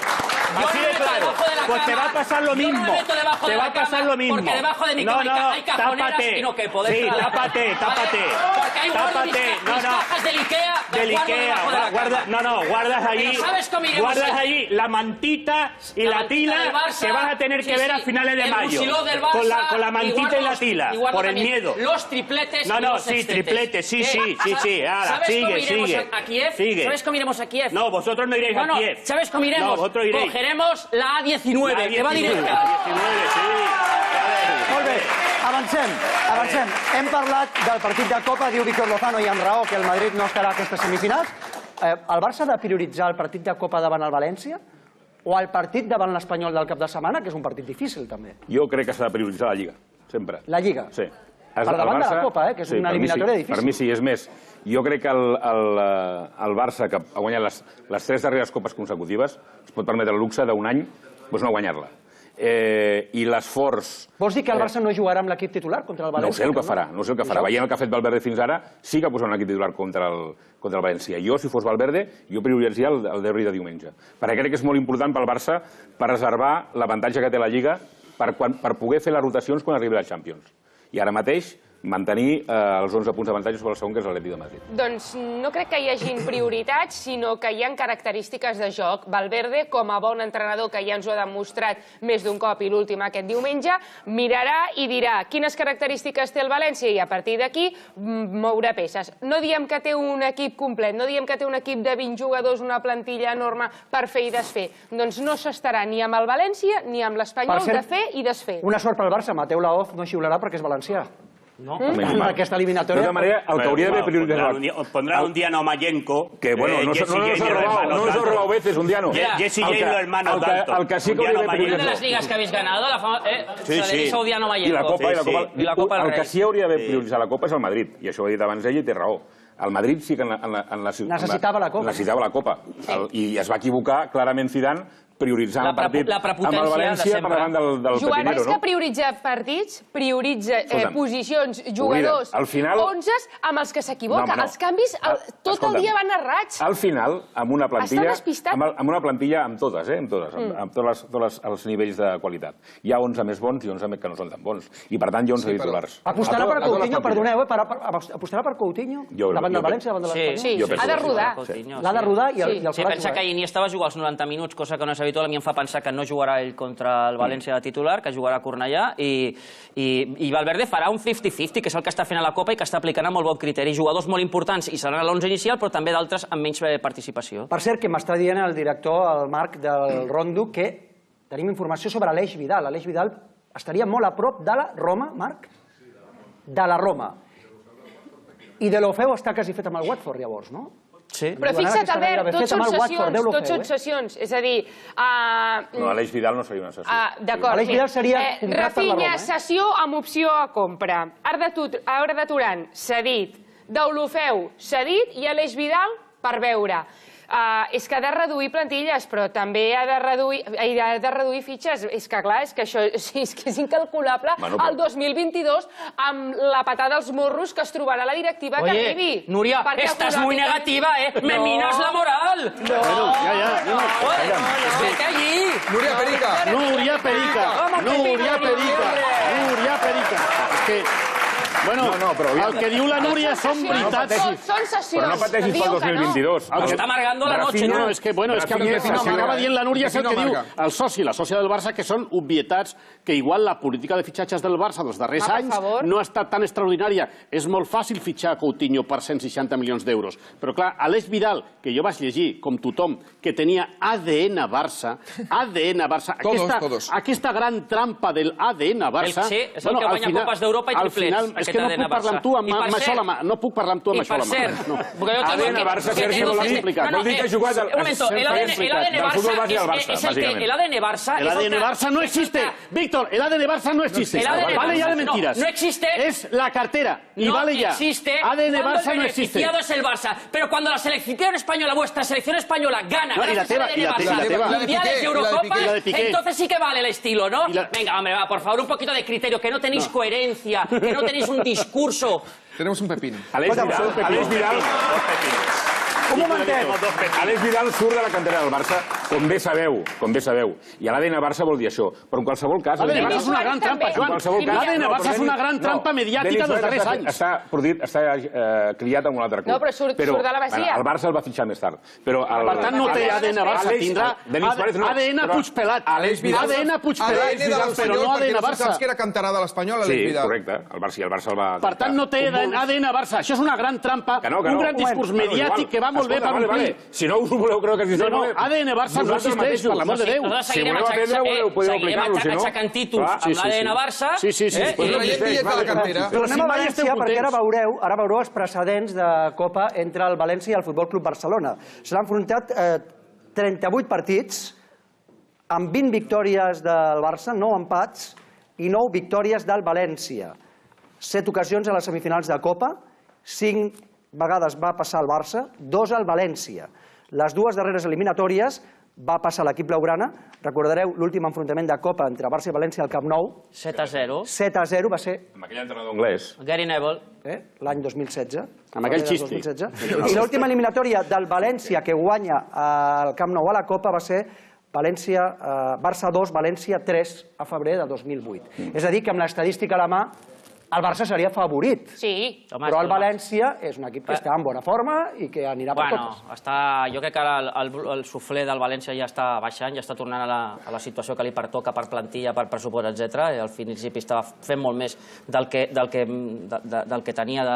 Así de claro. Pues te va a pasar lo mismo. Te va a pasar lo mismo. Porque debajo de mi cama hay cajoneras y no que poder. Sí, tápate. Porque hay mis cajas del Ikea. Guardas allí la mantita y la tila que vas a tener que ver a finales de mayo. Con la mantita y la tila, por el miedo. Los tripletes. Tripletes, sí. Ahora, sigue. ¿Sabes cómo iremos a Kiev? No, vosotros no iréis a Kiev. ¿Sabes cómo iremos? No, vosotros iréis. Cogeremos la A19, que va directa. La A19, sí. Molt bé, avancem. Hem parlat del partit de Copa, diu Víctor Lozano, i amb raó, que el Madrid no estarà a aquestes semifinals. El Barça ha de prioritzar el partit de Copa davant el València o el partit davant l'Espanyol del cap de setmana, que és un partit difícil, també? Jo crec que s'ha de prioritzar la Lliga, sempre. La Lliga? Sí. Per davant de la Copa, que és una eliminatòria difícil. Per mi sí, és més. Jo crec que el Barça, que ha guanyat les 3 darreres copes consecutives, es pot permetre el luxe d'un any no guanyar-la. I l'esforç... Vols dir que el Barça no jugarà amb l'equip titular contra el València? No sé el que farà. Veient el que ha fet Valverde fins ara, sí que posarà un equip titular contra el València. Jo, si fos Valverde, jo prioritzaria el derbi de diumenge. Perquè crec que és molt important pel Barça per reservar l'avantatge que té la Lliga per poder fer les rotacions quan arribi la Champions. I ara mateix mantenir els 11 punts d'avantatge sobre el segon, que és l'Atlètic de Madrid. Doncs no crec que hi hagin prioritats, sinó que hi ha característiques de joc. Valverde, com a bon entrenador, que ja ens ho ha demostrat més d'un cop i l'últim aquest diumenge, mirarà i dirà quines característiques té el València i a partir d'aquí mourà peces. No diem que té un equip complet, no diem que té un equip de 20 jugadors, una plantilla enorme per fer i desfer. Doncs no s'estarà ni amb el València ni amb l'Espanyol de fer i desfer. Una sort pel Barça, Mateu Laoz no xiularà perquè és valencià. No, aquesta eliminatòria... De tota manera, el que hauria d'haver prioritzat... Pondrá un Diano Mayenko... Que, bueno, no nos ha robado veces un Diano. Jesse Jane, los hermanos Dalton. El que sí que hauria d'haver prioritzat... de las ligas que habéis ganado, se le dice a Diano Mayenko. I la Copa del Rei. El que sí hauria d'haver prioritzat la Copa és el Madrid. I això ho ha dit abans ell i té raó. El Madrid sí que necessitava la Copa. I es va equivocar clarament Zidane prioritzant el partit amb el València per davant del Pepinero. Joan, és que prioritza partits, prioritza posicions, jugadors, 11 amb els que s'equivoca. Els canvis tot el dia van errats. Al final, amb una plantilla amb totes, amb tots els nivells de qualitat. Hi ha 11 més bons i 11 que no són tan bons. I per tant hi ha 11 titulars. Apostarà per Coutinho, perdoneu, apostarà per Coutinho davant del València, davant de l'Espanyol? Sí, ha de rodar. L'ha de rodar i el farà jugar. Pensa que Iniesta va jugar els 90 minuts, cosa que no és habitual. A mi em fa pensar que no jugarà ell contra el València de titular, que jugarà a Cornellà, i Valverde farà un 50-50, que és el que està fent a la Copa i que està aplicant amb molt bon criteri. Jugadors molt importants i seran a l'11 inicial, però també d'altres amb menys participació. Per cert, que m'està dient el director, el Marc del Rondo, que tenim informació sobre Aleix Vidal. Aleix Vidal estaria molt a prop de la Roma, Marc? De la Roma. I de l'Ofeu està quasi fet amb el Watford, llavors, no? Però fixa't, Albert, tots són cessions. És a dir... No, Aleix Vidal no seria una cessió. D'acord. Aleix Vidal seria comprat per la Roma. Rafinha, cessió amb opció a compra. Arda Turan, cedit. Deulofeu, cedit. I Aleix Vidal, per veure. És que ha de reduir plantilles, però també ha de reduir fitxes. És que, clar, és que això és incalculable el 2022 amb la patada als morros que es trobarà la directiva que arribi. Oye, Núria, estás muy negativa, ¿eh? Me minas la moral. Bueno, ya. Vete allí. Núria Perica. Núria Perica. És que... Bueno, el que diu la Núria són veritats. Són sessions. Però no pateixis pel 2022. Està amargando la noche, no? És que acaba dient la Núria és el que diu el soci, la sòcia del Barça, que són obvietats que igual la política de fitxatges del Barça dels darrers anys no ha estat tan extraordinària. És molt fàcil fitxar Coutinho per 160 milions d'euros. Però clar, Aleix Vidal, que jo vaig llegir, com tothom, que tenia ADN Barça, aquesta gran trampa del ADN Barça... Sí, és el que guanya Copes d'Europa i triplets. Que no puc parlar amb tu amb això a la mà. No puc parlar amb tu amb això a la mà. ADN Barça, Sergi, vol dir que ha jugat... Un momento, el ADN Barça... El ADN Barça no existe. Víctor, el ADN Barça no existe. Vale ya de mentiras. No existe. Es la cartera. Y vale ya. No existe. ADN Barça no existe. El beneficiado es el Barça. Pero cuando la selección española, vuestra selección española, gana gracias al ADN Barça, mundiales y Eurocopas, entonces sí que vale el estilo, ¿no? Venga, hombre, va, por favor, un poquito de criterio, que no tenéis coherencia, que no tenéis un discurso. Tenemos un pepino. Aleix Vidal... Un momentet. Aleix Vidal surt de la cantera del Barça, com bé sabeu. I l'ADN Barça vol dir això. Però en qualsevol cas... L'ADN Barça és una gran trampa, Joan. L'ADN Barça és una gran trampa mediàtica dels darrers anys. Està criat en un altre club. No, però surt de la Basia. El Barça el va fitxar més tard. Per tant, no té ADN Barça. Tindrà ADN Puigpelat. ADN Puigpelat, però no ADN Barça. Saps que era canterà de l'Espanyol, Aleix Vidal? Sí, correcte. El Barça el va... Per tant, no té ADN Barça. Això és una gran trampa, un gran discurs mediàtic que va molt bé per omplir. Si no us ho voleu creure que existeix... No, ADN Barça no existeix, per l'amor de Déu. Si voleu aprendre, podeu aplicar-lo, si no... Seguirem aixecant títols amb l'ADN Barça. Sí. Però anem a València perquè ara veureu els precedents de Copa entre el València i el Futbol Club Barcelona. S'han enfrontat 38 partits amb 20 victòries del Barça, 9 empats i 9 victòries del València. 7 ocasions a les semifinals de Copa, 5 vegades va passar el Barça, 2 al València. Les dues darreres eliminatòries va passar l'equip blaugrana. Recordareu l'últim enfrontament de Copa entre Barça i València al Camp Nou. 7-0. 7-0 va ser... Amb aquell entrenador anglès. Gary Neville. L'any 2016. Amb aquell xisti. I l'última eliminatòria del València que guanya al Camp Nou a la Copa va ser Barça 2, València 3 a febrer de 2008. És a dir, que amb l'estadística a la mà el Barça seria favorit, però el València és un equip que està en bona forma i que anirà per totes. Jo crec que ara el suflé del València ja està baixant, ja està tornant a la situació que li pertoca per plantilla, per pressupost, etc. Al principi estava fent molt més del que tenia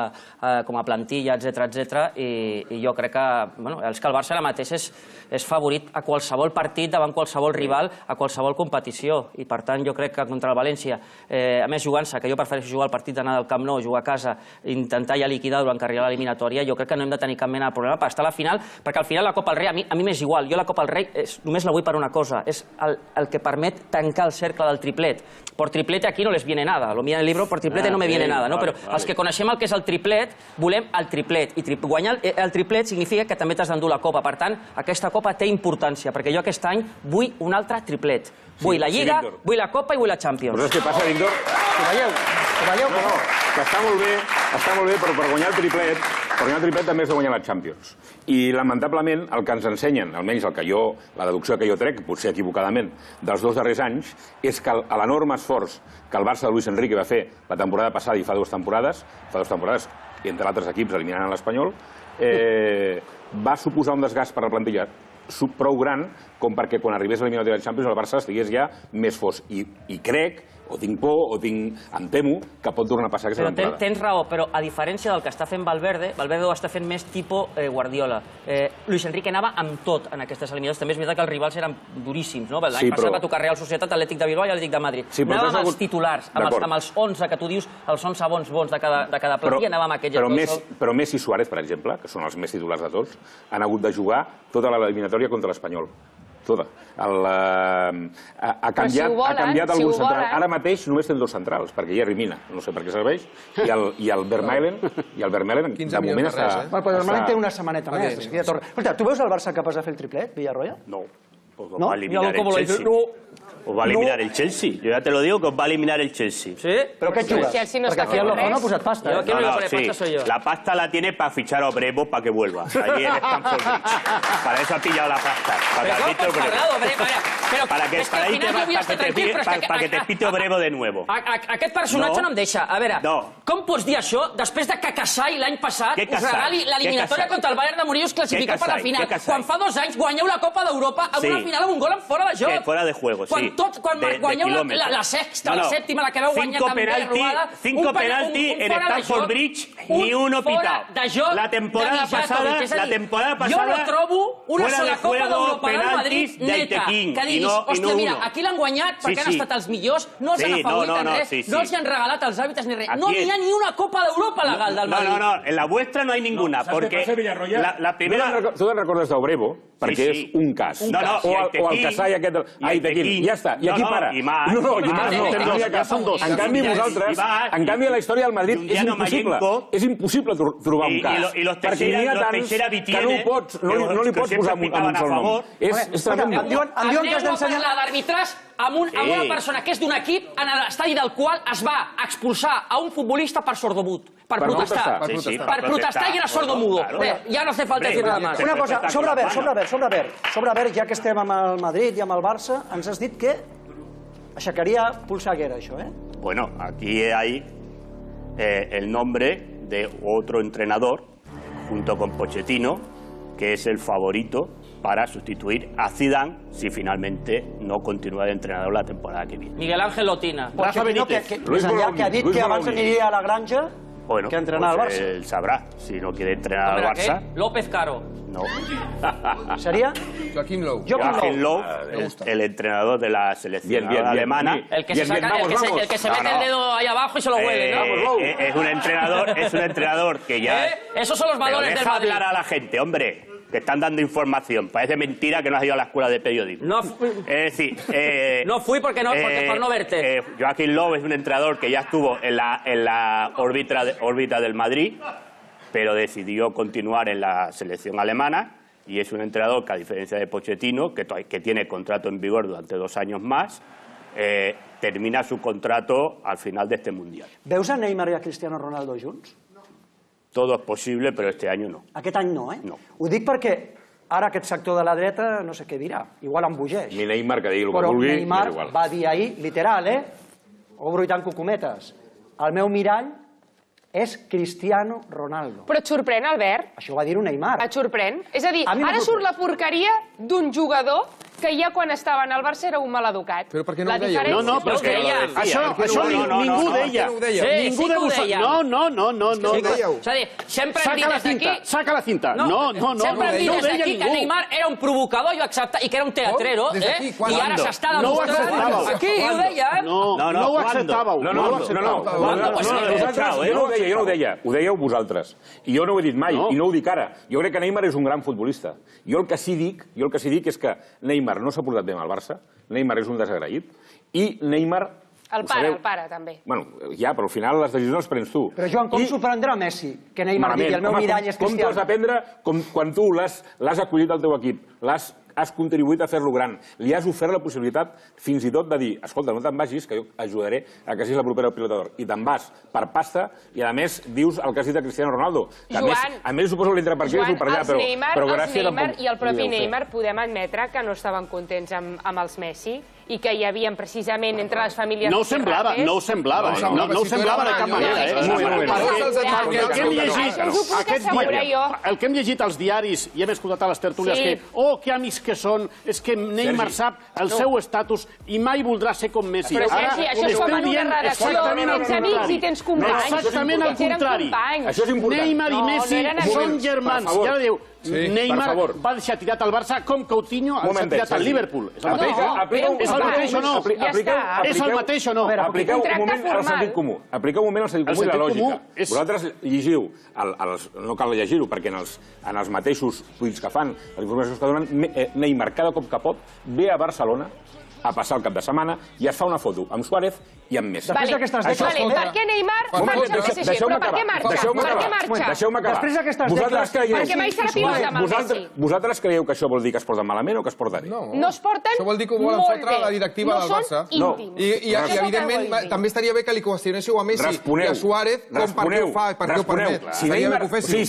com a plantilla, etc. I jo crec que el Barça ara mateix és favorit a qualsevol partit davant qualsevol rival, a qualsevol competició. I per tant jo crec que contra el València, a més jugant-se, que jo prefereixo jugar al partit d'anar del Camp Nou, jugar a casa, intentar ja liquidar durant que arriba l'eliminatòria, jo crec que no hem de tenir cap mena de problema per estar a la final, perquè al final la Copa del Rei, a mi m'és igual, jo la Copa del Rei només la vull per una cosa, és el que permet tancar el cercle del triplet. Por triplete aquí no les viene nada, lo mira en el libro, por triplete no me viene nada, però els que coneixem el que és el triplet, volem el triplet, i guanyar el triplet significa que també t'has d'endur la Copa, per tant, aquesta Copa té importància, perquè jo aquest any vull un altre triplet. Vull la Lliga, vull la Copa i vull la Champions. Però saps què passa, Víctor? No, que està molt bé, però per guanyar el triplet també has de guanyar la Champions. I lamentablement el que ens ensenyen, almenys la deducció que jo trec, potser equivocadament, dels 2 darrers anys, és que l'enorme esforç que el Barça de Luis Enrique va fer la temporada passada i fa 2 temporades, i entre altres equips eliminant l'Espanyol, va suposar un desgast per la plantilla prou gran com perquè quan arribés a l'eliminatòria de Champions el Barça estigués ja més fos. I crec, o tinc por, o em temo, que pot tornar a passar aquesta temporada. Tens raó, però a diferència del que està fent Valverde ho està fent més tipus Guardiola. Luis Enrique anava amb tot en aquestes eliminatòries. També és veritat que els rivals eren duríssims, no? L'any passat va tocar Real Societat, Atlètic de Bilbao i Atlètic de Madrid. Anàvem amb els titulars, amb els 11 que tu dius, els 11 bons de cada plantilla, anàvem amb aquells. Però Messi i Suárez, per exemple, que són els més titulars de tots, han hagut de jugar tota l'eliminatòria contra l'Espanyol. Tota. Ha canviat alguns centrals. Ara mateix només té 2 centrals, perquè hi ha Rimina, no sé per què serveix, i el Vermaelen, de moment està... Però el Vermaelen té una setmaneta més. Escolta, tu veus el Barça capaç de fer el triplet, Villarroya? No. Pues va a eliminar el Chelsea. Os va a eliminar el Chelsea. Yo ya te lo digo que os va a eliminar el Chelsea. ¿Sí? ¿Pero qué chulas? Porque aquí el Lozano ha puesto pasta. La pasta la tiene para fichar a Obrebo para que vuelva. Allí en Stamford Bridge. Para eso ha pillado la pasta. Para que te pite Obrebo de nuevo. Aquest personatge no em deixa. A veure, com pots dir això després de que Casai l'any passat us regali l'eliminatòria contra el Bayern de Múnich i us classifica per la final? Quan fa 2 anys guanyeu la Copa d'Europa amb una final amb un gol en fora de joc. Fuera de juego, sí. Quan guanyeu la sexta, la sèptima, la que veu guanyar també robada... 5 penalti en Stamford Bridge, ni uno pitao. La temporada pasada... Jo no trobo una sola Copa d'Europa del Madrid neta, que diguis, hòstia, mira, aquí l'han guanyat perquè han estat els millors, no els han afavorit en res, no els han regalat els àrbitres ni res. No n'hi ha ni una Copa d'Europa legal del Madrid. No, en la vuestra no hay ninguna, porque la primera... Tu te'n recordes d'Obrebo, perquè és un cas. O el Casai aquest... Ai, Tequín, ja està. I aquí para. No, en canvi vosaltres, en canvi a la història del Madrid és impossible. És impossible trobar un cas. Perquè n'hi ha tants que no li pots posar en un sol nom. És tremendo. Em diuen que has d'ensenyar l'àrbitres amb una persona que és d'un equip en l'estadi del qual es va expulsar a un futbolista per sordomut. Per protestar. Per protestar i era sordomudo. Ja no hace falta decir nada más. Una cosa, sobre Ver, ja que estem amb el Madrid i amb el Barça, ens has dit que aixecaria Pulsaguera, això, eh? Bueno, aquí hay el nombre de otro entrenador, junto con Pochettino, que es el favorito para sustituir a Zidane si finalmente no continúa de entrenador la temporada que viene. Miguel Ángel Lotina. Pochettino, que ha dit que abans aniria a la granja que entrenar al Barça. Él sabrá si no quiere entrenar al Barça. López Caro. No. ¿Sería? Joaquim Löw. Joaquim Löw, el entrenador de la selección alemana. El que se mete el dedo ahí abajo y se lo huele, ¿no? Es un entrenador que ya... Esos son los valores del Madrid. Deja hablar a la gente, hombre. Que están dando información. Parece mentira que no has ido a la escuela de periodismo. No fui. Es decir... no fui porque por no verte. Joaquim Löw es un entrenador que ya estuvo en la órbita del Madrid, pero decidió continuar en la selección alemana, y es un entrenador que, a diferencia de Pochettino, que tiene contrato en vigor durante 2 años más, termina su contrato al final de este Mundial. ¿Veus a Neymar i a Cristiano Ronaldo junts? Todo es posible, però este any no. Aquest any no, eh? No. Ho dic perquè ara aquest sector de la dreta no sé què dirà. Igual embogeix. Ni Neymar que digui el que vulgui, però Neymar va dir ahir, literal, obro i tanco cometes, el meu mirall és Cristiano Ronaldo. Però et sorprèn, Albert? Això ho va dir un Neymar. Et sorprèn? És a dir, ara surt la porqueria d'un jugador que ja quan estava en el Barça era un maleducat. Però per què no ho deia? No, però és que això ningú deia. Ningú de vosaltres. No. És a dir, sempre hem dit des d'aquí... Saca la cinta. No. Sempre hem dit des d'aquí que Neymar era un provocador i que era un teatrero, i ara s'està demostrant... Aquí, ho deia, eh? No ho acceptàveu. Jo no ho deia, ho dèieu vosaltres. I jo no ho he dit mai, i no ho dic ara. Jo crec que Neymar és un gran futbolista. Jo el que sí dic és que Neymar no s'ha portat bé amb el Barça, Neymar és un desagraït, i Neymar... El pare, també. Bueno, ja, però al final les decisions les prens tu. Però, Joan, com s'ho prendrà Messi, que Neymar digui el meu mirall és Cristiano? Com t'ho has d'aprendre quan tu l'has acollit al teu equip, l'has has contribuït a fer-lo gran, li has ofert la possibilitat fins i tot de dir, escolta, no te'n vagis, que jo ajudaré a que siguis la propera pilota d'or. I te'n vas per pasta i, a més, dius el que has dit a Cristiano Ronaldo. A més, suposo que l'entra per aquí i per allà, però gràcia... Joan, i el propi Neymar podem admetre que no estaven contents amb els Messi i que hi havia precisament entre les famílies... No ho semblava de cap manera. El que hem llegit als diaris i hem escoltat a les tertúlies que, que amics que són, és que Neymar sap el seu estatus i mai voldrà ser com Messi. Però Sergi, això és com en una redacció, tens amics i tens companys. Exactament al contrari. Neymar i Messi són germans. I ara diu, Neymar va deixar tirat al Barça com Coutinho ha deixat tirat al Liverpool. És el mateix o no? És el mateix o no? Apliqueu un moment el sentit comú. Apliqueu un moment el sentit comú i la lògica. Vosaltres llegiu, no cal llegir-ho, perquè en els mateixos tuits que fan, les informacions que donen, Neymar cada cop que pot ve a Barcelona a passar el cap de setmana i es fa una foto amb Suárez i amb Messi. Per què Neymar marxa al PSG? Però per què marxa? Deixeu-me acabar. Després d'aquestes declaracions... Perquè mai serà pilota amb el Messi. Vosaltres creieu que això vol dir que es porten malament o que es porten bé? No es porten molt bé. Això vol dir que ho volen fotre a la directiva del Barça. No són íntims. I evidentment també estaria bé que li qüestionéssiu a Messi i a Suárez com per què ho fa i per què ho permet.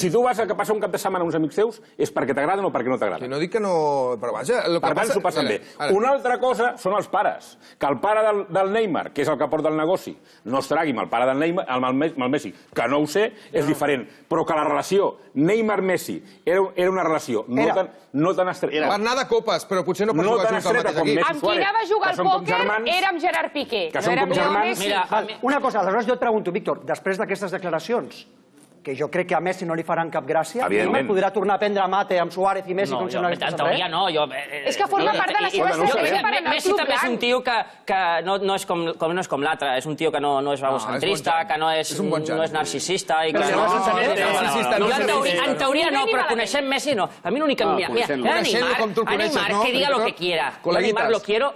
Si tu vas a passar un cap de setmana amb uns amics teus és perquè t'agraden o perquè no t'agraden. No dic que no... Però vaja... Per tant, s'ho passen bé. Una altra cosa són els pares. Que el pare del Neymar, que és el que porta el negoci, no es tragui amb el pare del Neymar, amb el Messi, que no ho sé, és diferent. Però que la relació Neymar-Messi era una relació no tan estreta. Va anar de copes, però potser no per jugar junts al mateix equip. Amb qui anava a jugar al pòquer era amb Gerard Piqué. Que són com germans. Una cosa, aleshores jo et pregunto, Víctor, després d'aquestes declaracions, que jo crec que a Messi no li faran cap gràcia, Neymar podrà tornar a prendre mate amb Suárez i Messi com si no hagués passat res? No, jo... És que forma part de la seva estratègia per anar al Messi també és un tio que no és com l'altre, és un tio que no és egocentrista, que no és narcisista i que... En teoria no, però coneixem Messi no. A mi l'únic que... Mira, a Neymar que diga lo que quiera. A Neymar lo quiero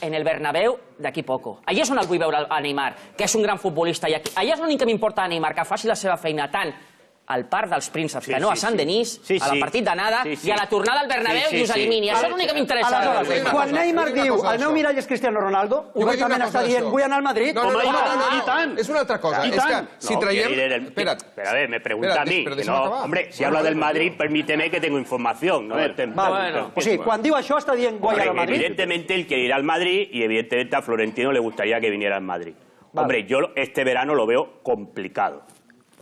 en el Bernabéu d'aquí poco. Allà és on el vull veure a Neymar, que és un gran futbolista. Allà és l'únic que m'importa a Neymar, que faci la seva feina tant al Parc dels Prínceps, que no a Sant-Denis, al partit d'anada, i a la tornada al Bernabéu i us elimini. Això és l'únic que m'interessa. Aleshores, quan Neymar diu el meu mirall és Cristiano Ronaldo, obertament està dient vull anar al Madrid... No, i tant. És una altra cosa. És que si traiem... Espera't. Pero a ver, me pregunta a mí. Hombre, si habla del Madrid, permíteme que tengo información. O sigui, quan diu això està dient vull anar al Madrid... Evidentemente él quiere ir al Madrid y evidentemente a Florentino le gustaría que viniera al Madrid. Hombre, yo este verano lo veo complicado.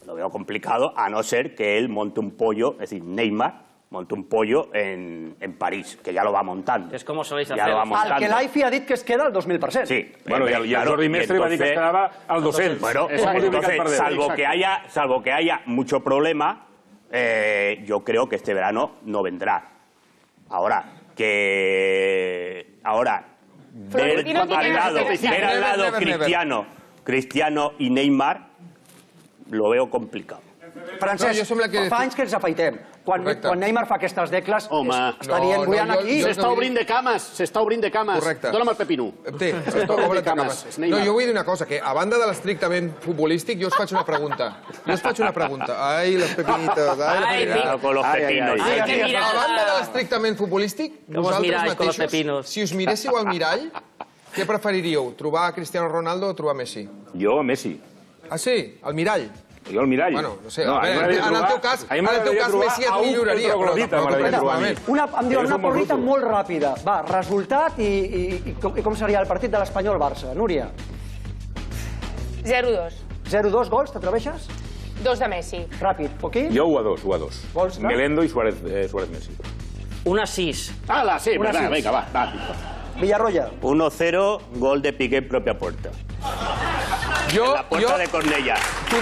Lo veo complicado, a no ser que él monte un pollo, es decir, Neymar monte un pollo en París, que ya lo va montando. Es como soléis hacer. El que l'AIFI ha dit que es queda al 2000%. Sí. Bueno, y el Jordi Mestre va dir que es quedava al 200%. Bueno, entonces, salvo que haya mucho problema, yo creo que este verano no vendrá. Ahora, ver al lado Cristiano y Neymar, lo veo complicado. Francesc, fa anys que ens afaitem. Quan Neymar fa aquestes decles, està dient vull anar aquí... S'està obrint de cames. Correcte. Dóna'm el Pepinú. Obre de cames. No, jo vull dir una cosa, que a banda de l'estrictament futbolístic, jo us faig una pregunta. Ai, les pepinitos. Con los pepinos. A banda de l'estrictament futbolístic, vosaltres mateixos, si us miréssiu al mirall, què preferiríeu? Trobar Cristiano Ronaldo o trobar Messi? Jo a Messi. Ah, sí? Al mirall? Jo al mirall. Bueno, no sé. En el teu cas, Messi et milloraria. Em diuen una porrita molt ràpida. Va, resultat i com seria el partit de l'Espanyol-Barça. Núria? 0-2. 0-2 gols, t'atreveixes? 2 de Messi. Ràpid, Poquí? Jo 1-2. Melendo i Suárez-Messi. 1-6. Ala, sí, vinga, va. Villarroya. 1-0, gol de Piqué en propia puerta. En la puerta de Cornellà. T'ho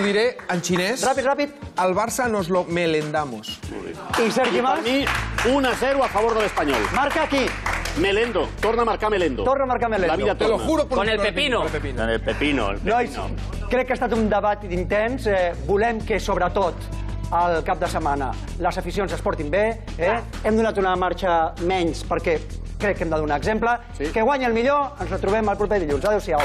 diré en xinès. Ràpid. Al Barça nos lo melendamos. I Sergi Mas? Per mi, 1-0 a favor de l'Espanyol. Marca aquí. Melendo. Torna a marcar Melendo. La vida te lo juro con el Pepino. Con el Pepino. Nois, crec que ha estat un debat intens. Volem que, sobretot, al cap de setmana les aficions es portin bé. Hem donat una marxa menys perquè crec que hem de donar exemple. Que guanyi el millor. Ens la trobem el proper dilluns. Adéu-siau.